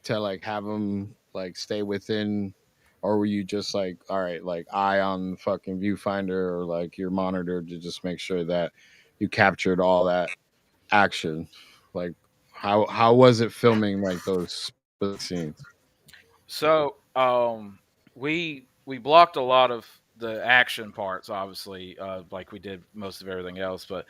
Speaker 4: to like have them like stay within, or were you just like all right like eye on the fucking viewfinder or like your monitor to just make sure that you captured all that action? Like how was it filming like those split scenes?
Speaker 5: So, we blocked a lot of the action parts, obviously, like we did most of everything else. But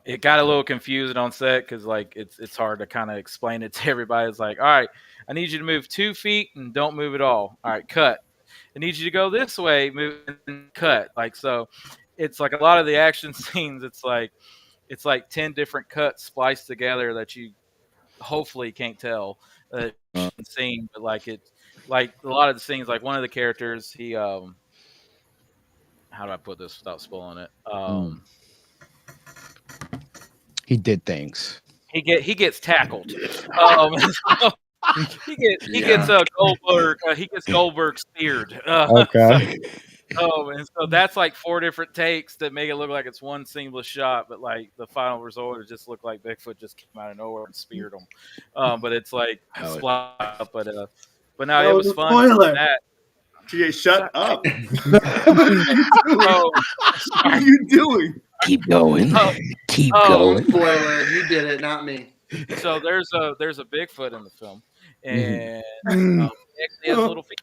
Speaker 5: it got a little confusing on set because like it's hard to kind of explain it to everybody. It's like, all right, I need you to move 2 feet and don't move at all. All right, cut. I need you to go this way, move and cut. Like so, it's like a lot of the action scenes. It's like 10 different cuts spliced together that you hopefully can't tell scene, but like a lot of the scenes, like one of the characters, he how do I put this without spoiling it?
Speaker 4: He did things.
Speaker 5: He gets tackled. He gets Goldberg. He gets Goldberg speared.
Speaker 4: Okay.
Speaker 5: And so that's like 4 different takes that make it look like it's one seamless shot, but like the final result, it just looked like Bigfoot just came out of nowhere and speared him. But it's like splat. But no, it was fun.
Speaker 6: Spoiler.
Speaker 5: That.
Speaker 7: TJ, shut up.
Speaker 5: What
Speaker 7: are you doing?
Speaker 9: Keep going. Keep
Speaker 8: Oh,
Speaker 9: going.
Speaker 8: spoiler! You did it, not me.
Speaker 5: So there's a Bigfoot in the film, and he actually has little feet.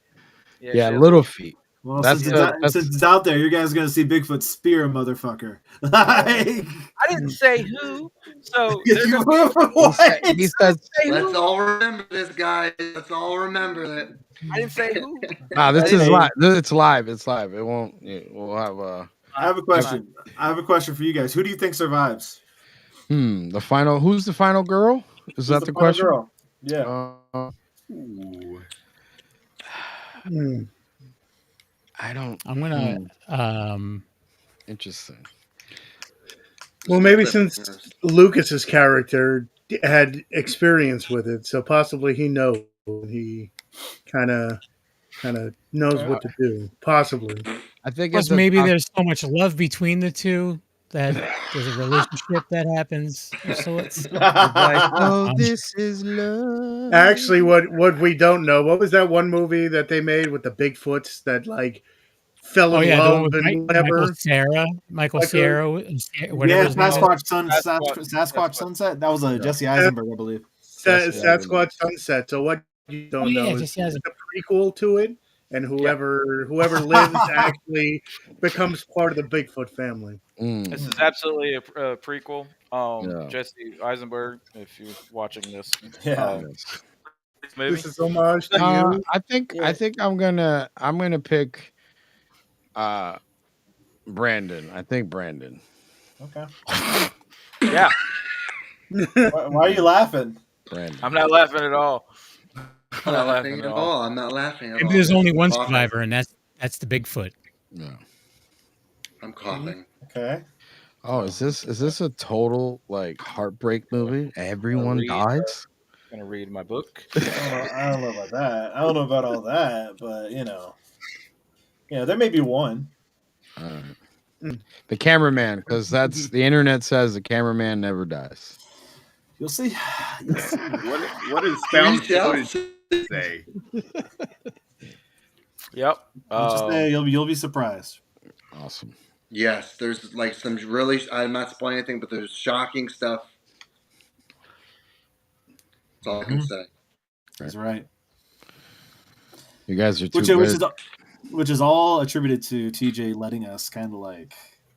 Speaker 4: Yeah, little feet.
Speaker 6: Well, since it's out there, you guys are gonna see Bigfoot spear a motherfucker.
Speaker 5: I didn't say who. So
Speaker 6: he
Speaker 8: said, let's all remember this, guys. Let's all remember that.
Speaker 5: I didn't say who.
Speaker 4: Nah, this is live. It's live. It's live. It won't. We'll have a.
Speaker 6: I have a question. I have a question for you guys. Who do you think survives?
Speaker 4: The final. Who's the final girl? Is that the question?
Speaker 6: Girl? Yeah.
Speaker 4: I don't.
Speaker 1: I'm gonna.
Speaker 4: Interesting.
Speaker 3: Well, maybe since Lucas's character had experience with it, so possibly he knows. He kind of knows what to do. Possibly.
Speaker 4: I think.
Speaker 1: Plus, maybe there's so much love between the two that there's a relationship that happens. So it's
Speaker 4: like, oh, this is love.
Speaker 3: Actually, what we don't know, what was that one movie that they made with the Bigfoots that like fell in love and whatever?
Speaker 1: Michael Cera,
Speaker 6: whatever. Sasquatch Sunset. That was a Jesse Eisenberg, I believe.
Speaker 3: Sasquatch Sunset. So what you don't know is it's a prequel to it, and whoever lives actually becomes part of the Bigfoot family.
Speaker 5: This is absolutely a prequel. Jesse Eisenberg, if you're watching this,
Speaker 3: this is homage to you.
Speaker 4: I think I'm gonna pick Brandon. I think Brandon.
Speaker 6: Okay.
Speaker 5: Yeah.
Speaker 6: Why are you laughing?
Speaker 4: Brandon.
Speaker 5: I'm not laughing at all.
Speaker 8: I'm not laughing at all. I'm not laughing at all.
Speaker 1: Maybe there's only one survivor, and that's the Bigfoot.
Speaker 4: Yeah.
Speaker 8: I'm coughing.
Speaker 6: Okay.
Speaker 4: Oh, is this a total like heartbreak movie? Everyone dies.
Speaker 5: I'm gonna read my book.
Speaker 6: I don't know about that. I don't know about all that, but there may be one.
Speaker 4: The cameraman, because that's the internet says the cameraman never dies.
Speaker 6: You'll see.
Speaker 7: What does found footage say?
Speaker 5: Yep.
Speaker 6: Just say you'll be surprised.
Speaker 4: Awesome.
Speaker 8: Yes, there's like some really. I'm not spoiling anything, but there's shocking stuff. That's all I can say.
Speaker 6: That's right.
Speaker 4: You guys are too
Speaker 6: which is all attributed to TJ letting us kind of like,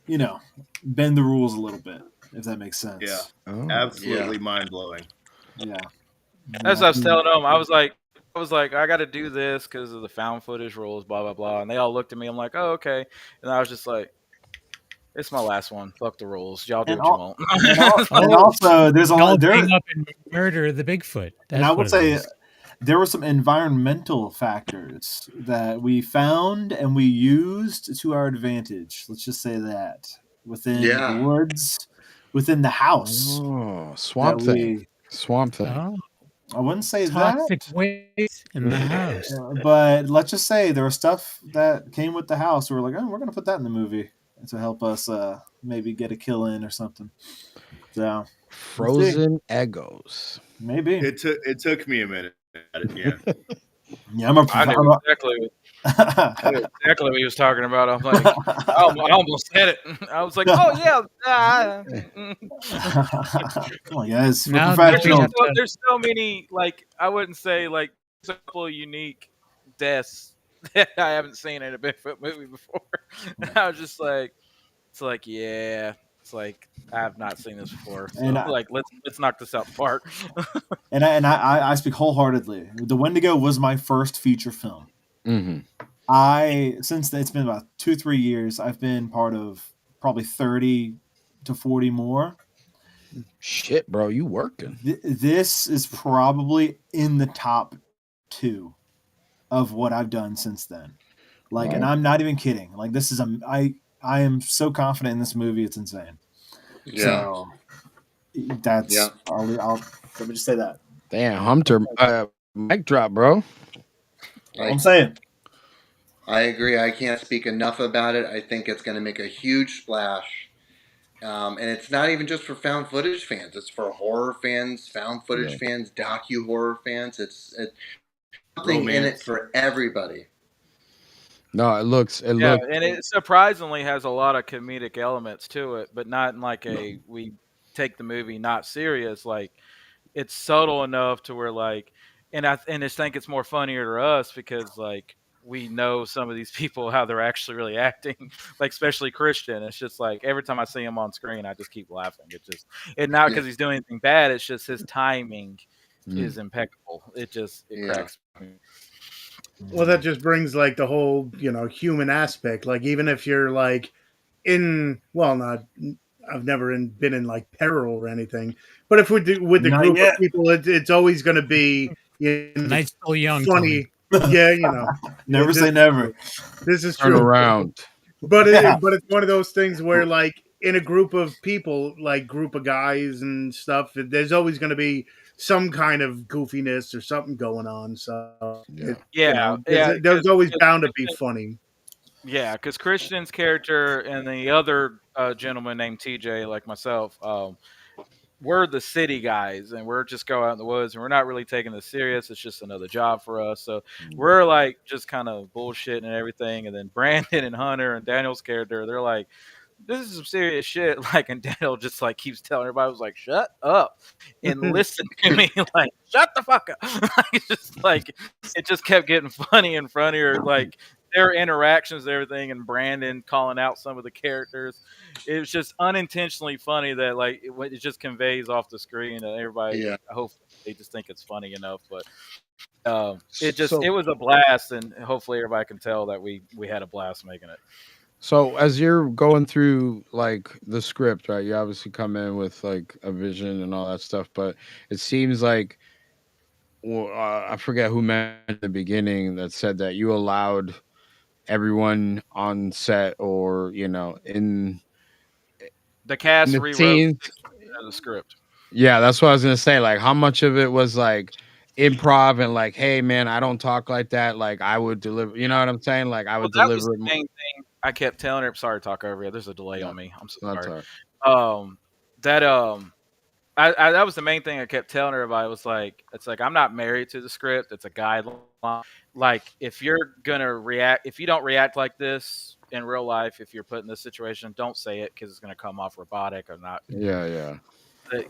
Speaker 6: bend the rules a little bit, if that makes sense.
Speaker 7: Yeah. Absolutely mind blowing.
Speaker 6: Yeah.
Speaker 5: As I was telling them, I was like, I got to do this because of the found footage rules, blah blah blah, and they all looked at me. I'm like, oh okay, and I was just like, it's my last one. Fuck the rules. Y'all do what you want.
Speaker 6: And also, there's
Speaker 1: up and murder the Bigfoot.
Speaker 6: And I would say there were some environmental factors that we found and we used to our advantage. Let's just say that within the woods, within the house.
Speaker 4: Oh, swamp thing. Swamp thing.
Speaker 1: Oh.
Speaker 6: I wouldn't say
Speaker 1: toxic waste guest in the house.
Speaker 6: But let's just say there was stuff that came with the house. We were like, oh, we're gonna put that in the movie to help us maybe get a kill in or something. So
Speaker 4: Frozen Eggos.
Speaker 6: maybe
Speaker 7: It took me a minute. Yeah.
Speaker 6: Yeah,
Speaker 5: I knew exactly what he was talking about. I'm like, I almost said it. I was like, oh yeah.
Speaker 6: Come on, guys. We're
Speaker 1: Now
Speaker 6: professionals.
Speaker 5: There's so many, like, I wouldn't say like simple, unique deaths that I haven't seen in a Bigfoot movie before. I was just like, it's like, yeah, it's like I have not seen this before. So like, let's knock this out the park.
Speaker 6: and I speak wholeheartedly. The Wendigo was my first feature film.
Speaker 4: Mm-hmm.
Speaker 6: Since it's been about 2-3 years, I've been part of probably 30 to 40 more.
Speaker 4: Shit, bro, you working?
Speaker 6: This is probably in the top 2 of what I've done since then. Like, and I'm not even kidding. Like, this is I am so confident in this movie, it's insane.
Speaker 8: Yeah.
Speaker 6: So that's I'll let me just say that.
Speaker 4: Damn, Hunter, mic drop, bro.
Speaker 6: I'm saying.
Speaker 8: I agree. I can't speak enough about it. I think it's going to make a huge splash. And it's not even just for found footage fans. It's for horror fans, found footage fans, docu-horror fans. It's something in it for everybody.
Speaker 4: No, it looks.
Speaker 5: And it surprisingly has a lot of comedic elements to it, but not in like we take the movie not serious. Like, it's subtle enough to where like, and I just think it's more funnier to us because like we know some of these people how they're actually really acting, like especially Christian. It's just like every time I see him on screen, I just keep laughing. It's not because he's doing anything bad. It's just his timing is impeccable. It cracks me.
Speaker 3: Well, that just brings like the whole, human aspect. Like, even if you're like I've never been in like peril or anything, but if with the group of people, it's always going to be
Speaker 1: Night's still young,
Speaker 3: funny.
Speaker 1: Tony.
Speaker 3: Yeah,
Speaker 6: Never say never.
Speaker 3: This is
Speaker 4: Turn
Speaker 3: true.
Speaker 4: around.
Speaker 3: But it's one of those things where like in a group of people, like group of guys and stuff, there's always going to be some kind of goofiness or something going on. So there's always bound to be funny.
Speaker 5: Yeah, because Christian's character and the other gentleman named TJ, like myself, we're the city guys, and we're just go out in the woods, and we're not really taking this serious. It's just another job for us. So we're like just kind of bullshitting and everything. And then Brandon and Hunter and Daniel's character, they're like, this is some serious shit. Like, and Daniel just like keeps telling everybody, was like, shut up and listen to me. Like, shut the fuck up. It's just like, it just kept getting funny and funnier. Like, their interactions and everything, and Brandon calling out some of the characters. It was just unintentionally funny that like it just conveys off the screen, and everybody, I hope they just think it's funny enough. But it was a blast, and hopefully everybody can tell that we had a blast making it.
Speaker 4: So as you're going through like the script, right? You obviously come in with like a vision and all that stuff, but it seems like I forget who mentioned at the beginning that said that you allowed everyone on set or in
Speaker 5: the cast
Speaker 4: the
Speaker 5: rewrote the script.
Speaker 4: Yeah, that's what I was gonna say. Like, how much of it was like improv and like, hey man, I don't talk like that. Like, I would deliver. You know what I'm saying? Like, I would deliver. That was
Speaker 5: the main thing I kept telling her. Sorry to talk over you. There's a delay on me. I'm so sorry. That was the main thing I kept telling everybody. Was like, it's like I'm not married to the script. It's a guideline. Like, if you're gonna react, if you don't react like this in real life, if you're put in this situation, don't say it because it's gonna come off robotic or not.
Speaker 4: Yeah.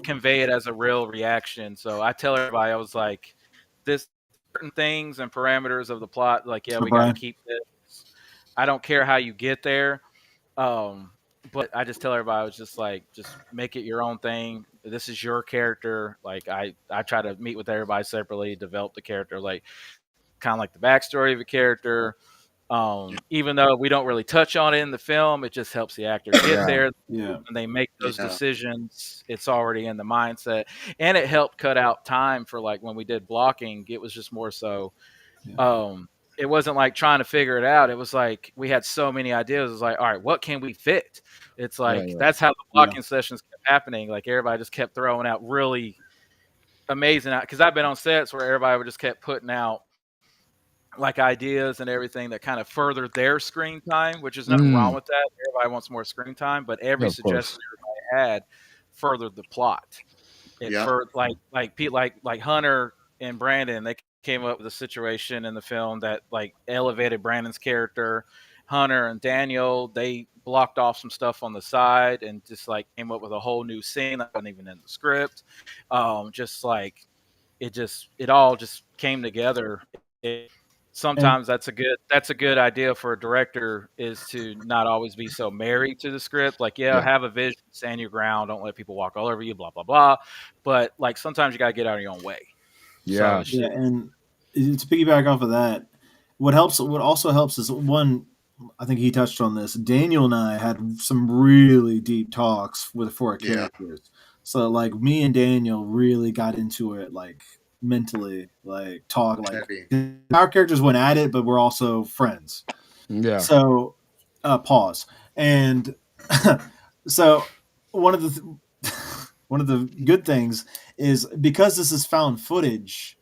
Speaker 5: Convey it as a real reaction. So I tell everybody, I was like, this certain things and parameters of the plot. Like, we gotta keep this. I don't care how you get there. But I just tell everybody, I was just like, just make it your own thing. This is your character. Like, I try to meet with everybody separately, develop the character, like kind of like the backstory of a character. Even though we don't really touch on it in the film, it just helps the actor get there. When they make those decisions, it's already in the mindset. And it helped cut out time for like when we did blocking, it was just more so it wasn't like trying to figure it out. It was like we had so many ideas. It was like, all right, what can we fit? It's like that's how the blocking sessions kept happening. Like, everybody just kept throwing out really amazing, because I've been on sets where everybody would just kept putting out like ideas and everything that kind of further their screen time, which is nothing wrong with that. Everybody wants more screen time, but every
Speaker 4: Of course.
Speaker 5: suggestion everybody had furthered the plot. It
Speaker 8: Yeah.
Speaker 5: for like Pete like Hunter and Brandon, they came up with a situation in the film that like elevated Brandon's character. Hunter and Daniel, they blocked off some stuff on the side and just like came up with a whole new scene that wasn't even in the script. Just like it all just came together. Sometimes that's a good idea for a director, is to not always be so married to the script. Like, have a vision, stand your ground, don't let people walk all over you, blah blah blah. But like sometimes you gotta get out of your own way.
Speaker 4: Yeah.
Speaker 5: So,
Speaker 6: Yeah, and to piggyback off of that, what also helps is one. I think he touched on this. Daniel and I had some really deep talks for our characters. So like me and Daniel really got into it, like mentally, like talk, like our characters went at it, but we're also friends.
Speaker 4: Yeah.
Speaker 6: So pause. And so one of the good things is, because this is found footage,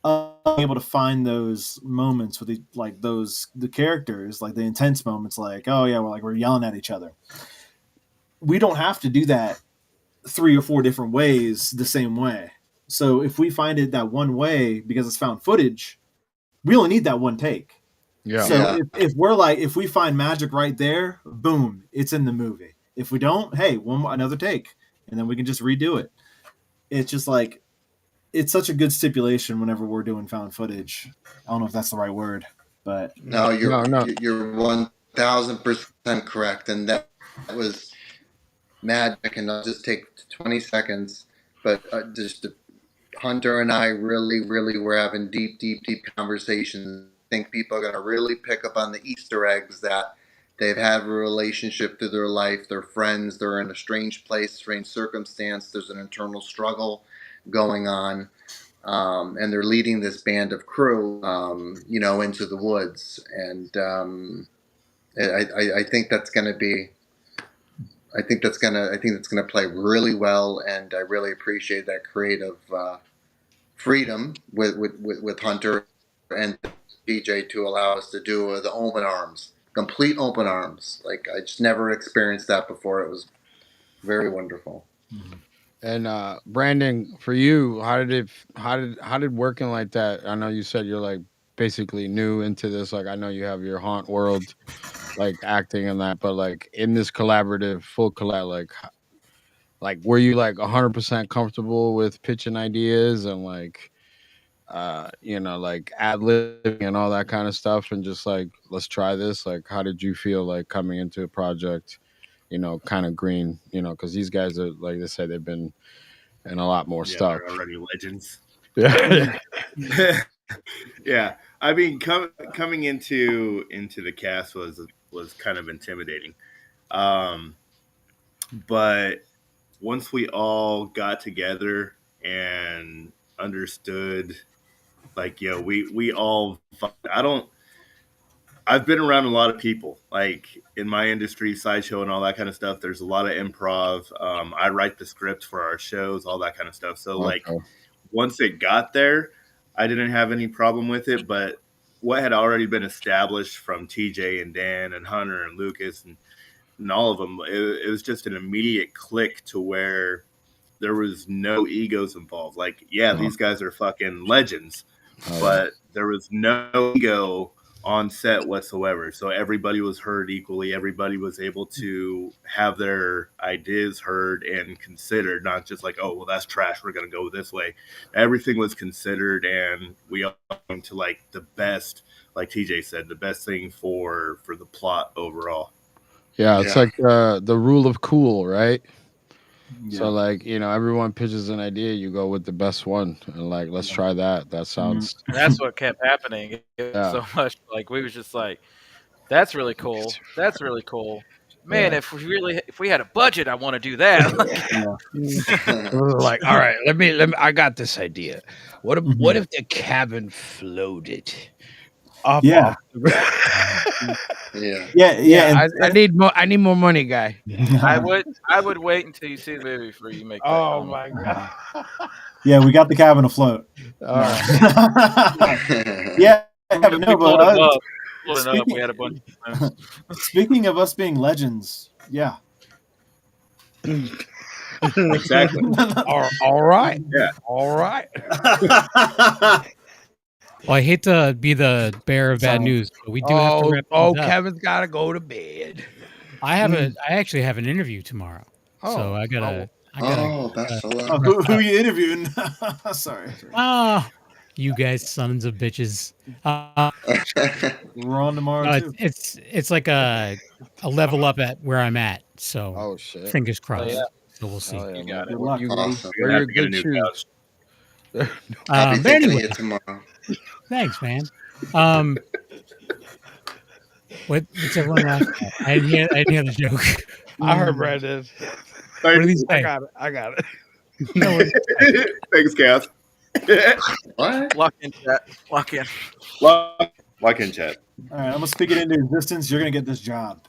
Speaker 6: I'm able to find those moments with the characters, like the intense moments, like, oh yeah, we're yelling at each other. We don't have to do that 3 or 4 different ways the same way. So if we find it that one way because it's found footage, we only need that one take.
Speaker 4: Yeah.
Speaker 6: So if we find magic right there, boom, it's in the movie. If we don't, hey, another take, and then we can just redo it. It's just like, it's such a good stipulation whenever we're doing found footage. I don't know if that's the right word, but
Speaker 8: no, you're 1000% correct, and that was magic. And I'll just take 20 seconds, but Hunter and I really were having deep conversations. I think people are going to really pick up on the Easter eggs that they've had a relationship through their life. They're friends. They're in a strange place, strange circumstance. There's an internal struggle going on, and they're leading this band of crew, into the woods. And I think that's going to be. I think that's gonna play really well, and I really appreciate that creative freedom with Hunter and DJ to allow us to do the open arms, complete open arms. Like, I just never experienced that before. It was very wonderful.
Speaker 4: And Brandon, for you, how did working like that? I know you said you're like basically new into this. Like, I know you have your haunt world, like acting and that, but like in this collaborative, full collab, like were you like 100% comfortable with pitching ideas and like, like ad libbing and all that kind of stuff, and just like, let's try this? Like, how did you feel like coming into a project, kind of green, because these guys are, like they said, they've been in a lot more stuff.
Speaker 7: They're already legends.
Speaker 4: Yeah.
Speaker 7: Yeah. I mean, coming into the cast was kind of intimidating. But once we all got together and understood, like, we all, I've been around a lot of people, like in my industry, sideshow and all that kind of stuff. There's a lot of improv. I write the scripts for our shows, all that kind of stuff. So like, once it got there, I didn't have any problem with it. But what had already been established from TJ and Dan and Hunter and Lucas and all of them, it was just an immediate click to where there was no egos involved. Like, these guys are fucking legends, but there was no ego on set whatsoever. So everybody was heard equally. Everybody was able to have their ideas heard and considered, not just like, oh, well, that's trash, we're going to go this way. Everything was considered, and we all came to like the best, like TJ said, the best thing for the plot overall.
Speaker 4: Yeah, it's like the rule of cool, right?
Speaker 6: Yeah.
Speaker 4: So like, everyone pitches an idea, you go with the best one, and like, let's try that. That sounds.
Speaker 5: That's what kept happening so much. Like, we was just like, that's really cool. That's really cool. Man, if we had a budget, I want to do that.
Speaker 9: Like, all right, let me. I got this idea. What if the cabin floated? Off the...
Speaker 4: I need more. I need more money, guy.
Speaker 5: I would wait until you see the movie before you make that.
Speaker 9: Oh my god!
Speaker 6: Yeah, we got the cabin afloat.
Speaker 4: All right.
Speaker 6: Yeah, Yeah, but no, but
Speaker 5: Loading up, we had a bunch of friends.
Speaker 6: speaking of us being legends, yeah.
Speaker 7: Exactly.
Speaker 9: All right.
Speaker 7: Yeah.
Speaker 9: All right.
Speaker 1: Well, I hate to be the bearer of bad news, but we do have to wrap things up.
Speaker 9: Kevin's got to go to bed.
Speaker 1: I actually have an interview tomorrow, so I gotta.
Speaker 8: Best of luck.
Speaker 6: Who are you interviewing? Sorry.
Speaker 1: You guys, sons of bitches.
Speaker 6: We're on tomorrow too.
Speaker 1: It's like a level up at where I'm at. So,
Speaker 4: shit.
Speaker 1: fingers crossed.
Speaker 5: yeah.
Speaker 1: So we'll see.
Speaker 5: You got it.
Speaker 6: Good luck.
Speaker 8: Awesome.
Speaker 7: You're gonna have to get a new couch.
Speaker 8: I'll be
Speaker 1: But
Speaker 8: thinking
Speaker 1: anyway,
Speaker 8: of you tomorrow.
Speaker 1: thanks, man. What's everyone laughing at? I didn't hear the joke.
Speaker 9: I heard Brandon.
Speaker 1: What did he say?
Speaker 9: I got it.
Speaker 1: No,
Speaker 7: Thanks, Cass.
Speaker 8: What?
Speaker 5: Lock in chat. Lock in.
Speaker 7: Lock in chat.
Speaker 6: All right, I'm gonna speak it into existence. You're gonna get this job.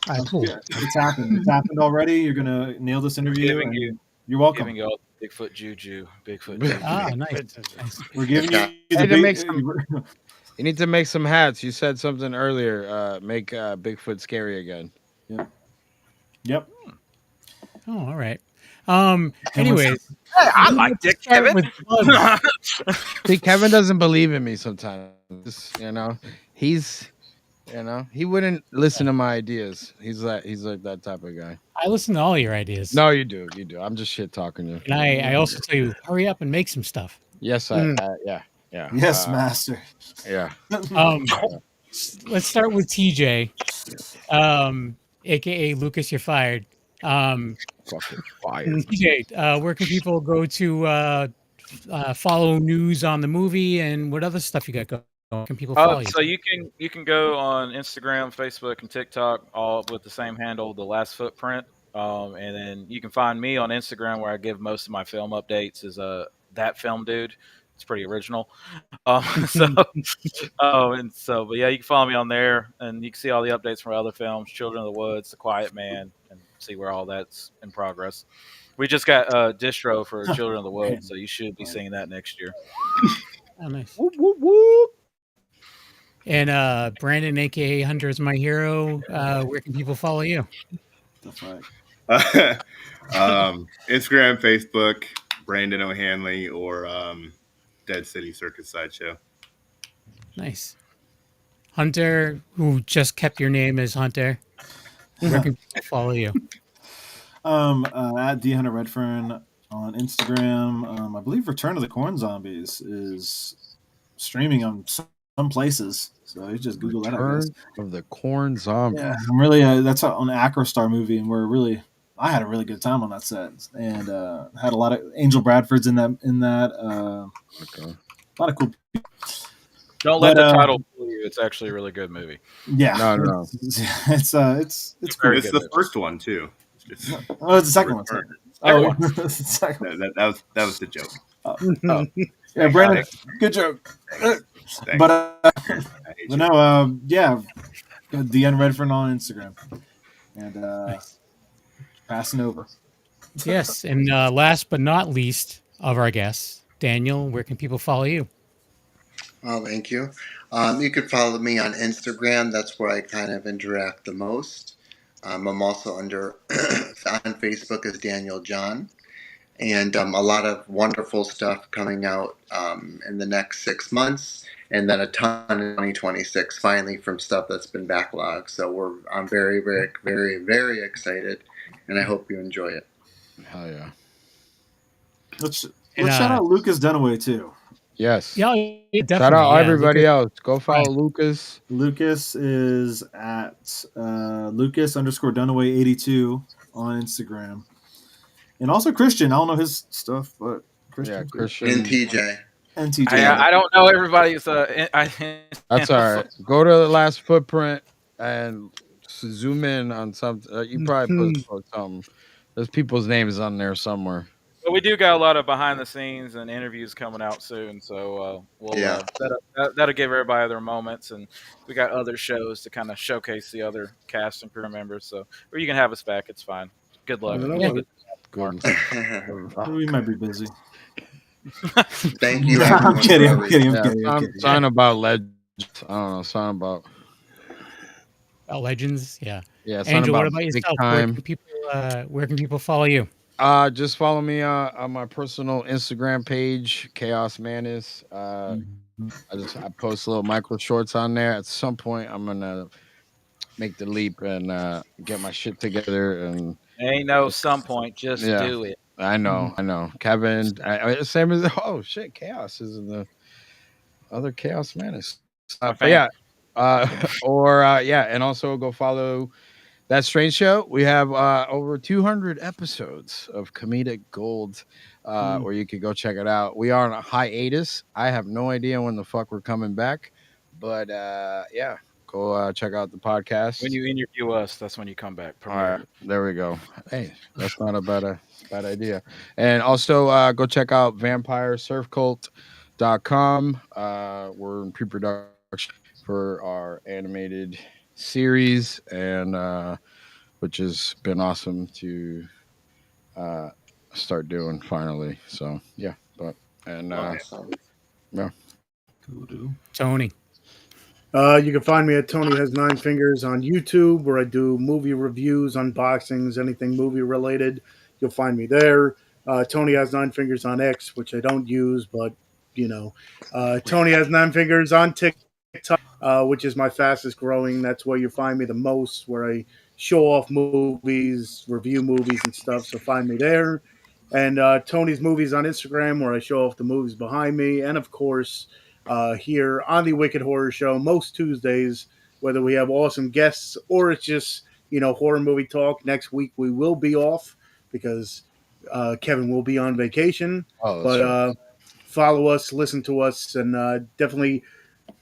Speaker 1: all right, cool.
Speaker 6: It's happened. It's happened already. You're gonna nail this interview.
Speaker 5: Giving
Speaker 6: and
Speaker 5: you-
Speaker 6: You're welcome.
Speaker 5: Giving you all Bigfoot juju. Bigfoot juju.
Speaker 1: Nice.
Speaker 6: We're giving you
Speaker 9: Hey,
Speaker 6: the
Speaker 9: to make
Speaker 6: big.
Speaker 9: You need to make some hats. You said something earlier. Make Bigfoot scary again.
Speaker 6: Yep.
Speaker 1: Oh, all right. Anyways,
Speaker 5: Hey, I like Dick
Speaker 1: start
Speaker 5: Kevin.
Speaker 1: with plugs.
Speaker 9: See, Kevin doesn't believe in me sometimes. He wouldn't listen to my ideas. He's like that type of guy.
Speaker 1: I listen to all your ideas.
Speaker 9: No, you do. I'm just shit talking you.
Speaker 1: And I also tell you, hurry up and make some stuff.
Speaker 9: Yes, yeah.
Speaker 6: Yes, master.
Speaker 9: Yeah.
Speaker 1: Let's start with TJ, aka Lucas. You're fired.
Speaker 9: Fucking fired.
Speaker 1: TJ, where can people go to follow news on the movie and what other stuff you got going? Can people follow you?
Speaker 5: So you can go on Instagram, Facebook, and TikTok, all with the same handle, The Last Footprint. And then you can find me on Instagram, where I give most of my film updates. Is That Film Dude. It's pretty original. But yeah, you can follow me on there, and you can see all the updates from other films, Children of the Woods, The Quiet Man, and see where all that's in progress. We just got distro for Children of the Woods, so you should be seeing that next year.
Speaker 1: Oh, nice.
Speaker 9: Whoop, whoop, whoop.
Speaker 1: And Brandon, aka Hunter, is my hero. Where can people follow you?
Speaker 6: That's right.
Speaker 7: Instagram, Facebook, Brandon O'Hanley, or Dead City Circus Sideshow.
Speaker 1: Nice. Hunter, who just kept your name as Hunter. Where can people follow you?
Speaker 6: At D Hunter Redfern on Instagram. I believe Return of the Corn Zombies is streaming on some places, so you just Google that. I guess.
Speaker 9: Of the Corn Zombie.
Speaker 6: Yeah, I'm really that's an Acrostar movie, and I had a really good time on that set, and had a lot of Angel Bradford's in that.
Speaker 9: Okay.
Speaker 6: A lot of cool.
Speaker 5: Don't let the title fool you. It's actually a really good movie.
Speaker 6: Yeah,
Speaker 9: No.
Speaker 6: It's cool.
Speaker 7: It's the first one too.
Speaker 6: It's the second one. The second one.
Speaker 7: That was the joke.
Speaker 6: Yeah, Brandon, good joke. But Deanna Redfern on Instagram, and passing over.
Speaker 1: Yes, and last but not least of our guests, Daniel, where can people follow you?
Speaker 8: Oh, thank you. You could follow me on Instagram. That's where I kind of interact the most. I'm also on Facebook as Daniel John. And a lot of wonderful stuff coming out in the next 6 months. And then a ton in 2026, finally, from stuff that's been backlogged. So I'm very, very, very, very excited. And I hope you enjoy it.
Speaker 9: Hell yeah.
Speaker 6: Let's shout out Lucas Dunaway, too.
Speaker 9: Yes.
Speaker 1: Yeah, definitely.
Speaker 9: Shout out everybody
Speaker 1: Lucas.
Speaker 9: else. Go follow Lucas.
Speaker 6: Lucas is at Lucas_Dunaway82 on Instagram. And also Christian. I don't know his stuff, but Christian.
Speaker 9: Yeah, Christian.
Speaker 8: And TJ.
Speaker 5: I don't know everybody's.
Speaker 9: That's all right. Go to The Last Footprint and zoom in on something. You probably put something. There's people's names on there somewhere.
Speaker 5: But we do got a lot of behind the scenes and interviews coming out soon, so that'll give everybody their moments, and we got other shows to kind of showcase the other cast and crew members. So, or you can have us back; it's fine. Good luck.
Speaker 6: We might be busy.
Speaker 8: Thank you,
Speaker 6: I'm
Speaker 8: everyone.
Speaker 6: kidding.
Speaker 8: for
Speaker 6: I'm kidding. I'm
Speaker 8: everything.
Speaker 6: kidding. I'm
Speaker 9: Something
Speaker 6: kidding.
Speaker 9: about legends. I don't know. Something about
Speaker 1: Legends, yeah.
Speaker 9: something
Speaker 1: Angel, what
Speaker 9: about
Speaker 1: about
Speaker 9: big
Speaker 1: yourself?
Speaker 9: time.
Speaker 1: Where can people follow you?
Speaker 9: Just follow me on my personal Instagram page, Chaos Manus. I post little micro shorts on there. At some point, I'm gonna make the leap and get my shit together. And
Speaker 5: Ain't no some point, just
Speaker 9: yeah,
Speaker 5: do it.
Speaker 9: I know. Kevin, same as Chaos is in the other Chaos Manus.
Speaker 5: My
Speaker 9: But
Speaker 5: fam.
Speaker 9: yeah, and also go follow That Strange Show. We have over 200 episodes of comedic gold where you could go check it out. We are on a hiatus. I have no idea when the fuck we're coming back, but yeah, go check out the podcast.
Speaker 5: When you interview us, that's when you come back.
Speaker 9: All
Speaker 5: Premiere.
Speaker 9: right, there we go. Hey, that's not a bad idea. And also go check out vampiresurfcult.com. We're in pre-production for our animated series, and which has been awesome to start doing finally. So yeah,
Speaker 8: Awesome.
Speaker 9: yeah.
Speaker 1: Tony.
Speaker 3: You can find me at Tony Has Nine Fingers on YouTube, where I do movie reviews, unboxings, anything movie related. You'll find me there. Tony Has Nine Fingers on X, which I don't use, but Tony Has Nine Fingers on TikTok, which is my fastest growing. That's where you find me the most, where I show off movies, review movies, and stuff. So find me there. And Tony's Movies on Instagram, where I show off the movies behind me, and of course here on the Wicked Horror Show most Tuesdays, whether we have awesome guests or it's just, horror movie talk. Next week we will be off because Kevin will be on vacation.
Speaker 9: Oh,
Speaker 3: but
Speaker 9: right.
Speaker 3: Follow us, listen to us, and definitely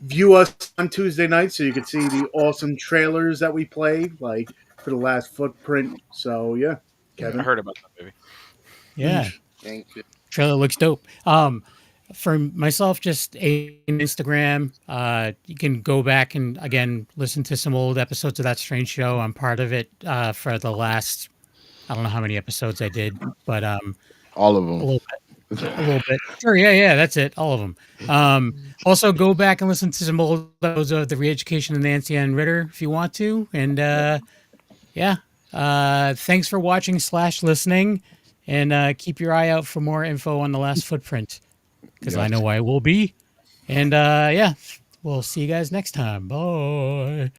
Speaker 3: view us on Tuesday night so you can see the awesome trailers that we play, like for The Last Footprint. So, yeah, Kevin.
Speaker 5: I heard about that movie.
Speaker 1: Yeah.
Speaker 8: Thank you.
Speaker 1: Trailer looks dope. For myself, just an Instagram. You can go back and again listen to some old episodes of That Strange Show. I'm part of it for the last, I don't know how many episodes I did, but
Speaker 9: all of them.
Speaker 1: A little bit. Sure, yeah, that's it. All of them. Also, go back and listen to some old episodes of The Re-Education of Nancy Ann Ritter if you want to. And yeah, thanks for watching / listening. And keep your eye out for more info on The Last Footprint, because I know I will be. And yeah, we'll see you guys next time. Bye.